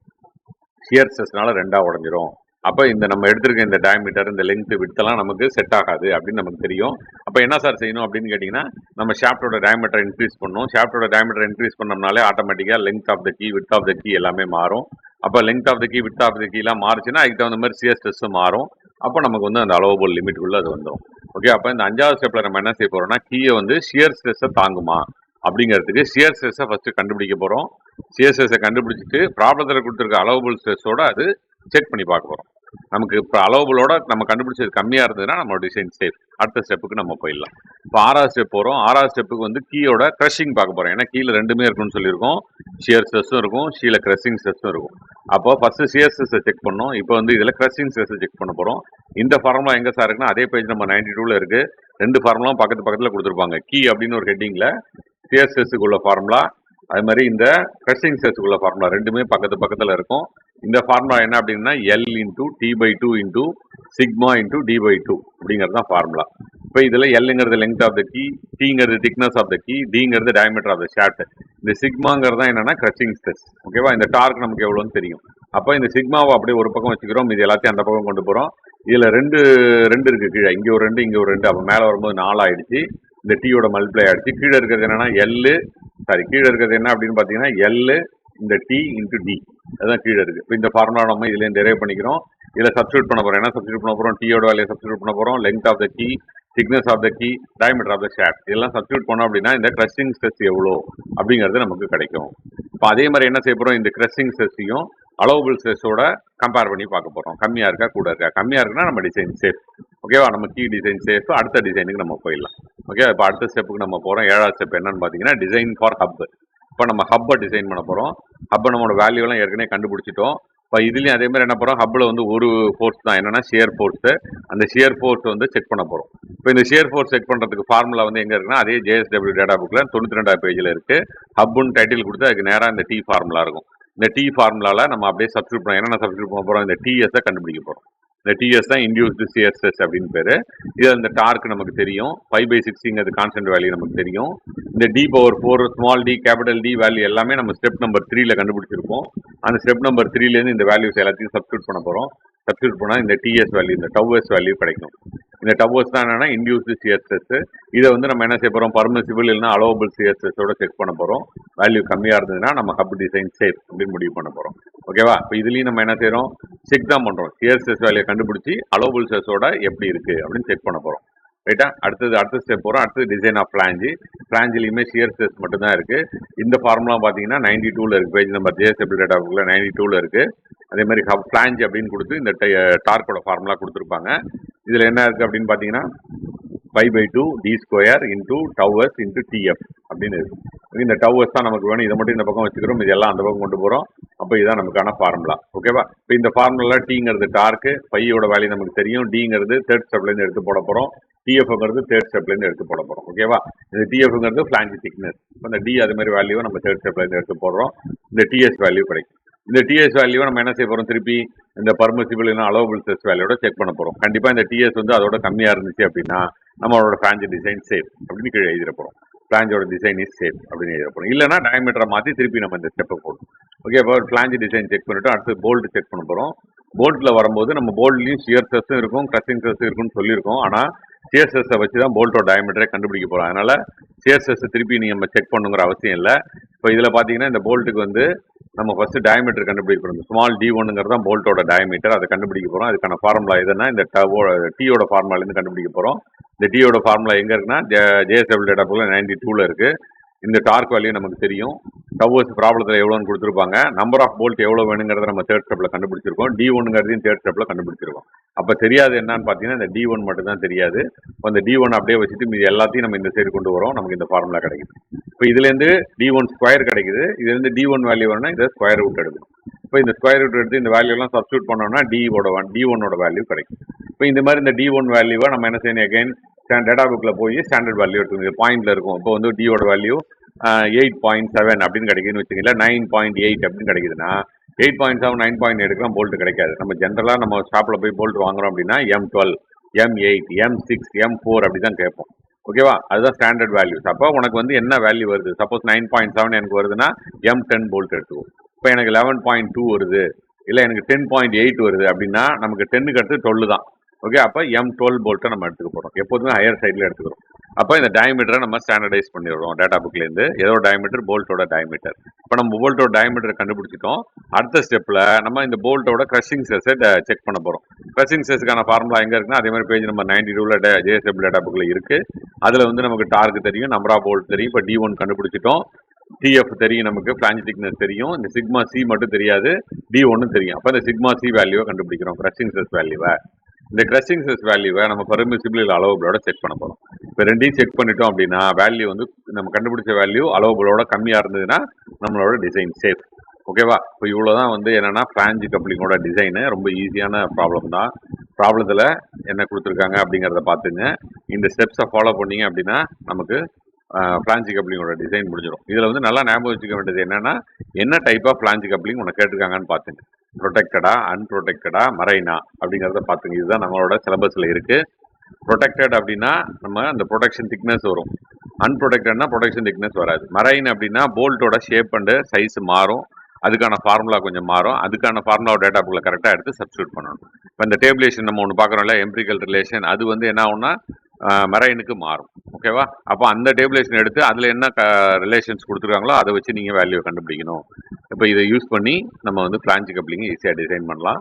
ஷியர் ஸ்ட்ரெஸ்னால 2ஆ உடஞ்சிரும். அப்போ இந்த நம்ம எடுத்திருக்க இந்த டயமீட்டர், இந்த லெங்த், விட்த்தெல்லாம் நமக்கு செட் ஆகாது அப்படின்னு நமக்கு தெரியும். அப்போ என்ன சார் செய்யணும் அப்படின்னு கேட்டிங்கன்னா, நம்ம ஷாஃப்டோட டயமீட்டர் இன்க்ரீஸ் பண்ணணும். ஷாஃப்டோட டயமீட்டர் இன்க்ரீஸ் பண்ணோம்னாலே ஆட்டோமேட்டிக்காக length of the key, width of the key எல்லாமே மாறும். அப்போ length of the key, width of the கீலாம் மாறுச்சுன்னா அதுக்கு தகுந்த மாதிரி ஷியர் ஸ்ட்ரெஸ்ஸும் மாறும். அப்போ நமக்கு வந்து அந்த அலோவபிள் லிமிட்டுக்குள்ளே அது வந்துடும். ஓகே, அப்போ இந்த 5வது ஸ்டெப்பில் நம்ம என்ன செய்ய போகிறோம்னா, கீயை வந்து ஷியர் ஸ்ட்ரெஸ்ஸை தாங்குமா அப்படிங்கிறதுக்கு ஷியர் ஸ்ட்ரெஸ்ஸை ஃபஸ்ட்டு கண்டுபிடிக்க போகிறோம். ஷியர் ஸ்ட்ரெஸ்ஸை கண்டுபிடிச்சிட்டு ப்ராப்ளத்தில் கொடுத்துருக்க அலோவபிள் ஸ்ட்ரெஸ்ஸோட அது செக் பண்ணி பார்க்க போகிறோம். நமக்கு இப்போ அலோவபிளோட நம்ம கண்டுபிடிச்சது கம்மியாக இருந்ததுன்னா நம்ம டிசைன் சேஃப். அடுத்த ஸ்டெப்புக்கு நம்ம போயிடலாம். இப்போ 6வது ஸ்டெப் போகிறோம். 6வது ஸ்டெப்புக்கு வந்து கீயோட க்ரஷிங் பார்க்க போகிறோம். ஏன்னா கீழே 2மே இருக்குன்னு சொல்லியிருக்கோம். ஷியர் ஸ்ட்ரெஸ்ஸும் இருக்கும், கீழே க்ரஷிங் ஸ்ட்ரெஸ்ஸும் இருக்கும். அப்போ ஃபஸ்ட்டு ஷியர் ஸ்ட்ரெஸ்ஸை செக் பண்ணோம். இப்போ வந்து இதில் க்ரஷிங் ஸ்ட்ரெஸ்ஸை செக் பண்ண போகிறோம். இந்த ஃபார்முலா எங்கே சார் இருக்குன்னா, அதே பேஜ் நம்ம 92ல் இருக்குது. 2 ஃபார்முலாவும் பக்கத்தில் கொடுத்துருப்பாங்க. கீ அப்படின்னு ஒரு ஹெட்டிங்கில் ஷியர் ஸ்ட்ரெஸ்ஸுக்குள்ள ஃபார்முலா, அது மாதிரி இந்த க்ரஷிங் ஸ்ட்ரெஸ்ஸுக்குள்ள ஃபார்முலா 2மே பக்கத்தில் இருக்கும். இந்த ஃபார்முலா என்ன அப்படின்னா L into T/2 into sigma into D/2 அப்படிங்கிறது தான் ஃபார்முலா. இப்போ இதில் Lங்கிறது லெங்த் ஆஃப் த கீ, Tங்கிறது திக்னஸ் ஆஃப் த கீ, Dங்கிறது டயமீட்டர் ஆஃப் த ஷாஃப்ட். இந்த சிக்மாங்கிறது தான் என்னன்னா க்ரஷிங் ஸ்ட்ரெஸ். ஓகேவா? இந்த டார்க் நமக்கு எவ்வளோன்னு தெரியும். அப்போ இந்த சிக்மாவை அப்படியே ஒரு பக்கம் வச்சுக்கிறோம், இது எல்லாத்தையும் அந்த பக்கம் கொண்டு போகிறோம். இதில் ரெண்டு இருக்குது கீழே, இங்கே ஒரு 2, இங்கே ஒரு 2. அப்போ மேலே வரும்போது 4 ஆயிடுச்சு. இந்த டீயோட மல்டிப்ளை ஆகிடுச்சு. கீழே இருக்கிறது என்னன்னா கீழே இருக்கிறது என்ன அப்படின்னு பார்த்தீங்கன்னா L இந்த T இன்ட்டு D, அதுதான் கீழே இருக்குது. இப்போ இந்த ஃபார்முலா நம்ம இதுலேருந்து டெரைவ் பண்ணிக்கிறோம். இதில் சப்ஸ்டியூட் பண்ண போகிறோம். என்ன சப்ஸ்டியூட் பண்ண போகிறோம்? டீயோட வேலையை சப்ஸ்டியூட் பண்ண போகிறோம். Length of the key, thickness of the key, diameter of the shaft, இதெல்லாம் சப்ஸ்டியூட் பண்ணோம் அப்படின்னா இந்த க்ரஷிங் ஸ்ட்ரெஸ் எவ்வளோ அப்படிங்கிறது நமக்கு கிடைக்கும். இப்போ அதே மாதிரி என்ன செய்ய போகிறோம், இந்த க்ரஷிங் ஸ்ட்ரெஸ்ஸையும் அலோவபிள் ஸ்ட்ரெஸ்ஸோட கம்பேர் பண்ணி பார்க்க போகிறோம். கம்மியாக இருக்கா கூட இருக்கா? கம்மியாக இருக்குன்னா நம்ம டிசைன் சேஃப். ஓகேவா? நம்ம கீ டிசைன் சேஃப். அடுத்த டிசைனுக்கு நம்ம போயிடலாம். ஓகே, இப்போ அடுத்த ஸ்டெப்புக்கு நம்ம போகிறோம். 7வது ஸ்டெப் என்னன்னு பார்த்தீங்கன்னா, டிசைன் ஃபார் ஹப். இப்போ நம்ம ஹப்பை டிசைன் பண்ண போகிறோம். ஹப்பை நம்மளோட வேல்யூலாம் ஏற்கனவே கண்டுபிடிச்சிட்டோம். இப்போ இதுலேயும் அதே மாதிரி என்ன பண்ணுறோம், ஹப்பில் வந்து ஒரு ஃபோர்ஸ் தான், என்னென்னா ஷியர் ஃபோர்ஸு. அந்த ஷியர் ஃபோர்ஸ் வந்து செக் பண்ண போகிறோம். இப்போ இந்த ஷியர் ஃபோர்ஸ் செக் பண்ணுறதுக்கு ஃபார்முலா வந்து எங்கே இருக்குன்னா, அதே JSW டேட்டா புக்கில் 92வது பேஜில் இருக்குது. ஹப்புன்னு டைட்டில் கொடுத்து அதுக்கு நேராக இந்த T ஃபார்முலா இருக்கும். இந்த டி ஃபார்முலாவில் நம்ம அப்படியே சப்ஸ்டியூட் பண்ணோம். என்னென்ன சப்ஸ்டியூட் பண்ண போகிறோம்? இந்த டிஎஸை கண்டுபிடிக்க போகிறோம். இந்த டிஎஸ் தான் இன்டியூஸ்டு சியர் ஸ்ட்ரெஸ் அப்படின்னு பேர். இது அந்த டார்க் நமக்கு தெரியும். 5/60 கான்ஸ்டன்ட் வேல்யூ நமக்கு தெரியும். இந்த d⁴ small D capital D value எல்லாமே நம்ம ஸ்டெப் நம்பர் 3ல கண்டுபிடிச்சிருப்போம். அந்த ஸ்டெப் நம்பர் 3லேருந்து இந்த வேல்யூஸ் எல்லாத்தையும் சப்ஸ்டியூட் பண்ண போகிறோம். சப்ஸ்டியூட் பண்ணால் இந்த டிஎஸ் வேல்யூ, இந்த டவ்எஸ் வேல்யூ கிடைக்கும். இந்த டவ்எஸ் தான் என்னன்னா இன்டியூஸ்டு சியர் ஸ்ட்ரெஸ். இதை வந்து நம்ம என்ன செய்ய போகிறோம்? பர்மிசிபிள் இல்லைன்னா அலோவபிள் சியர் ஸ்ட்ரெஸ்ஸோட செக் பண்ண போகிறோம். வேல்யூ கம்மியாக இருந்ததுன்னா நம்ம ஹப் டிசைன் சேஃப் அப்படின்னு முடிவு பண்ண போகிறோம். ஓகேவா? இப்போ இதுலேயும் நம்ம என்ன செய்கிறோம்? செக் தான் பண்ணுறோம். சியர் ஸ்ட்ரெஸ் வேல்யூ கண்டுபிடிச்சி அலோவபிள் ஸ்ட்ரெஸ்ஸோட எப்படி இருக்குது அப்படின்னு செக் பண்ண போகிறோம். ரைட்டா? அடுத்த ஸ்டெப் போகிறோம். அடுத்தது டிசைன் ஆஃப் ஃபிளாஞ்சு. ஃபிளாஞ்சிலையுமே ஷியர் ஸ்ட்ரெஸ் மட்டும் தான் இருக்குது. இந்த ஃபார்முலா பார்த்தீங்கன்னா 92ல் இருக்குது. பேஜ் நம்பர் ஜேஎஸ்டபிள்யூ டேட்டா புக்கில் 92ல் இருக்குது. அதே மாதிரி ஃபிளாஞ்ச் அப்படின்னு கொடுத்து இந்த டார்க்கோட ஃபார்முலா கொடுத்துருப்பாங்க. இதில் என்ன இருக்குது அப்படின்னு பார்த்தீங்கன்னா 5/2 d² இன்டூ டவ்எஸ் இன்டூ டிஎஃப் அப்படின்னு இருக்குது. இந்த டவ்எஸ் தான் நமக்கு வேணும். இதை மட்டும் இந்த பக்கம் வச்சுக்கிறோம். இதெல்லாம் அந்த பக்கம் கொண்டு போகிறோம். அப்போ இதுதான் நமக்கான ஃபார்முலா. ஓகேவா? இப்போ இந்த ஃபார்முலா டீங்கிறது டார்க்கு, பையோட வேல்யூ நமக்கு தெரியும். டிங்கிறது தேர்ட் ஸ்டெப்லேருந்து எடுத்து போட போகிறோம். டிஎஃப்ங்கிறது தேர்ட் ஸ்டெப்லேருந்து எடுத்து போட போகிறோம். ஓகேவா? இந்த டிஎஃப்ங்கிறது ஃபிளாஞ்ச் திக்னஸ். இப்போ இந்த டி அது மாதிரி வேல்யூவை நம்ம தேர்ட் ஸ்டெப்லேருந்து எடுத்து போடுறோம். இந்த டிஎஸ் வேல்யூ கிடைக்கும். இந்த டிஎஸ் வேல்யூவை நம்ம என்ன செய்ய போகிறோம்? திருப்பி இந்த பர்மிசிபிள் இல்லைனா அலோவபிள் ஸ்ட்ரெஸ் வேல்யூட செக் பண்ண போகிறோம். கண்டிப்பாக இந்த டிஎஸ் வந்து அதோட கம்மியாக இருந்துச்சு அப்படின்னா நம்மளோட ஃபிளாஞ்ச் டிசைன் சேஃப் அப்படின்னு கீழே எழுதிட போகிறோம். ஃபிளாஞ்சோட டிசைன் இஸ் சேஃப் அப்படின்னு எழுத போகிறோம். இல்லைனா டயமீட்டரை மாற்றி திருப்பி நம்ம இந்த ஸ்டெப்பை போடணும். ஓகே, இப்போ ஃபிளாஞ்ச் டிசைன் செக் பண்ணிவிட்டு அடுத்து போல்ட் செக் பண்ண போகிறோம். போல்ட்டில் வரும்போது நம்ம போல்ட்லையும் ஷியர் ஸ்ட்ரெஸ்ஸும் இருக்கும், கிரஷிங் ஸ்ட்ரெஸ்ஸும் இருக்குன்னு சொல்லியிருக்கோம். ஆனால் ஷியர் ஸ்ட்ரெஸ்ஸை வச்சு தான் போல்ட்டோட டயமீட்டரை கண்டுபிடிக்க போகிறோம். அதனால் ஷியர் ஸ்ட்ரெஸ்ஸை திருப்பி நம்ம செக் பண்ணுங்கிற அவசியம் இல்லை. இப்போ இதில் பார்த்தீங்கன்னா இந்த போல்ட்டுக்கு வந்து நம்ம ஃபஸ்ட்டு டயமீட்டர் கண்டுபிடிக்கணும். ஸ்மால் d1ங்கிறது தான் போல்ட்டோட டயமீட்டர். அதை கண்டுபிடிக்க போகிறோம். அதுக்கான ஃபார்முலா எதுனா இந்த டீயோட ஃபார்முலாலேருந்து கண்டுபிடிக்க போகிறோம். இந்த டீயோட ஃபார்முலா எங்கே இருக்குன்னா ஜேஎஸ்டபிள்யூ டேட்டா புக்கில் 92ல் இருக்குது. இந்த டார்க் வேல்யூ நமக்கு தெரியும். டவ்எஸ் ப்ராப்ளத்தில் எவ்வளோன்னு கொடுத்துருப்பாங்க. நம்பர் ஆஃப் போல்ட் எவ்வளோ வேணுங்கிறத நம்ம தேர்ட் ஸ்டெப்பில் கண்டுபிடிச்சிருக்கோம். d1ங்கிறதையும் தேர்ட் ஸ்டெப்பில் கண்டுபிடிச்சிருக்கோம். அப்போ தெரியாது என்னன்னு பார்த்தீங்கன்னா இந்த d1 மட்டும் தான் தெரியாது. இப்போ இந்த d1 அப்படியே வச்சுட்டு மீது எல்லாத்தையும் நம்ம இந்த சைடு கொண்டு வரோம். நமக்கு இந்த ஃபார்முலா கிடைக்குது. இப்போ இதுலேருந்து d1² கிடைக்குது. இதுலேருந்து d1 வேல்யூ வரணும்னா இதை ஸ்கொயர் ரூட் எடுக்கணும். இப்போ இந்த ஸ்கொயர் ரூட் எடுத்து இந்த வேல்யூலாம் சப்ஸ்டியூட் பண்ணோம்னா d1ஓட வேல்யூ கிடைக்கும். இப்போ இந்த மாதிரி இந்த d1 வேல்யூவை நம்ம என்ன செய்யணும்? அகைன் டேட்டா புக்கில் போய் ஸ்டாண்டர்ட் வேல்யூ எடுத்துக்கணும். பாயிண்ட்ல இருக்கும். இப்போ வந்து டியோட வேல்யூ 8.7 அப்படின்னு கிடைக்குதுன்னு வச்சுக்கல, 9.8 அப்படின்னு கிடைக்குதுன்னா 8.7 9.8 எடுக்கலாம் போல்ட் கிடைக்காது. நம்ம ஜென்ரலாக நம்ம ஷாப்பில் போய் போல்ட் வாங்குறோம் அப்படின்னா M12 M8 M6 M4 அப்படி தான் கேட்போம். ஓகேவா? அதுதான் ஸ்டாண்டர்ட் வேல்யூஸ். அப்போ உனக்கு வந்து என்ன வேல்யூ வருது? சப்போஸ் 9.7 எனக்கு வருதுன்னா M10 போல்ட் எடுத்துக்கும். இப்போ எனக்கு 11.2 வருது, இல்லை எனக்கு 10.8 வருது அப்படின்னா நமக்கு 10க்கு அடுத்து 12 தான். ஓகே, அப்போ M12 போல்ட்டை நம்ம எடுத்துக்க போகிறோம். எப்போதுமே ஹையர் சைடில் எடுத்துக்கிறோம். அப்போ இந்த டயமீட்டரை நம்ம ஸ்டாண்டர்டைஸ் பண்ணிடுறோம் டேட்டா புக்லேருந்து. ஏதோ டயமீட்டர் போல்ட்டோட டயமீட்டர். இப்போ நம்ம போல்ட்டோட டயமீட்டரை கண்டுபிடிச்சிட்டோம். அடுத்த ஸ்டெப்பில் நம்ம இந்த போல்ட்டோட கிரஷிங் ஸ்ட்ரெஸ்ஸை செக் பண்ண போகிறோம். கிரஷிங் ஸ்ட்ரெஸ்ஸுக்கான ஃபார்முலா எங்கே இருக்குன்னா அதே மாதிரி பேஜ் நம்பர் 92ல் ஜேஎஸ்டபிள்யூ டேட்டா புக்கில் இருக்குது. அதில் வந்து நமக்கு டார்க் தெரியும், நம்பர் ஆஃப் போல்ட் தெரியும். இப்போ d1 கண்டுபிடிச்சிட்டோம், டிஎஃப் தெரியும், நமக்கு ஃபிளாஞ்ச் திக்னஸ் தெரியும், இந்த சிக்மா சி மட்டும் தெரியாது, d1 தெரியும். அப்போ இந்த சிக்மா சி வேல்யூவை கண்டுபிடிக்கிறோம், கிரஷிங் ஸ்ட்ரெஸ் வேல்யூவை. இந்த கிரஷிங் ஸ்ட்ரெஸ் வேல்யூவை நம்ம பர்மிசிபிள் இல்லை அலோவபிளோட செக் பண்ண போகிறோம். இப்போ ரெண்டையும் செக் பண்ணிட்டோம் அப்படின்னா வேல்யூ வந்து நம்ம கண்டுபிடிச்ச வேல்யூ அலோவபிளோட கம்மியாக இருந்ததுன்னா நம்மளோட டிசைன் சேஃப். ஓகேவா? இப்போ இவ்வளோ தான் வந்து என்னென்னா ஃபிளாஞ்ச் கப்ளிங்கோட டிசைனு. ரொம்ப ஈஸியான ப்ராப்ளம் தான். ப்ராப்ளத்தில் என்ன கொடுத்துருக்காங்க அப்படிங்கிறத பார்த்துங்க. இந்த ஸ்டெப்ஸை ஃபாலோ பண்ணிங்க அப்படின்னா நமக்கு ஃபிளாஞ்ச் கப்ளிங்கோட டிசைன் முடிஞ்சிடும். இதில் வந்து நல்லா ஞாபகம் வச்சுக்க வேண்டியது என்னென்னா என்ன டைப் ஆஃப் ஃபிளாஞ்ச் கப்ளிங் உனக்கு கேட்டிருக்காங்கன்னு பார்த்துங்க. ப்ரொடெக்டடா, அன்ப்ரொடெக்டடா, மரைனா அப்படிங்கிறத பார்த்துங்க. இதுதான் நம்மளோட சிலபஸில் இருக்குது. ப்ரொடெக்டட் அப்படின்னா நம்ம அந்த ப்ரொடெக்ஷன் திக்னஸ் வரும். அன்ப்ரொடெக்டட்னா ப்ரொடெக்ஷன் திக்னஸ் வராது. மரைன் அப்படின்னா போல்ட்டோட ஷேப் அண்டு சைஸ் மாறும், அதுக்கான ஃபார்முலா கொஞ்சம் மாறும். அதுக்கான ஃபார்முலா டேட்டா புக்கில் கரெக்டாக எடுத்து சப்ஸ்டியூட் பண்ணணும். இப்போ இந்த டேபிளேஷன் நம்ம ஒன்று பார்க்குறோம்ல, எம்பிரிக்கல் ரிலேஷன், அது வந்து என்ன ஆகும்னா மரைனுக்கு மாறும். ஓகேவா? அப்போ அந்த டேபிளேஷன் எடுத்து அதில் என்ன ரிலேஷன்ஸ் கொடுத்துருக்காங்களோ அதை வச்சு நீங்கள் வேல்யூ கண்டுபிடிக்கணும். இப்போ இதை யூஸ் பண்ணி நம்ம வந்து ஃபிளாஞ்ச் கப்ளிங்கை ஈஸியாக டிசைன் பண்ணலாம்.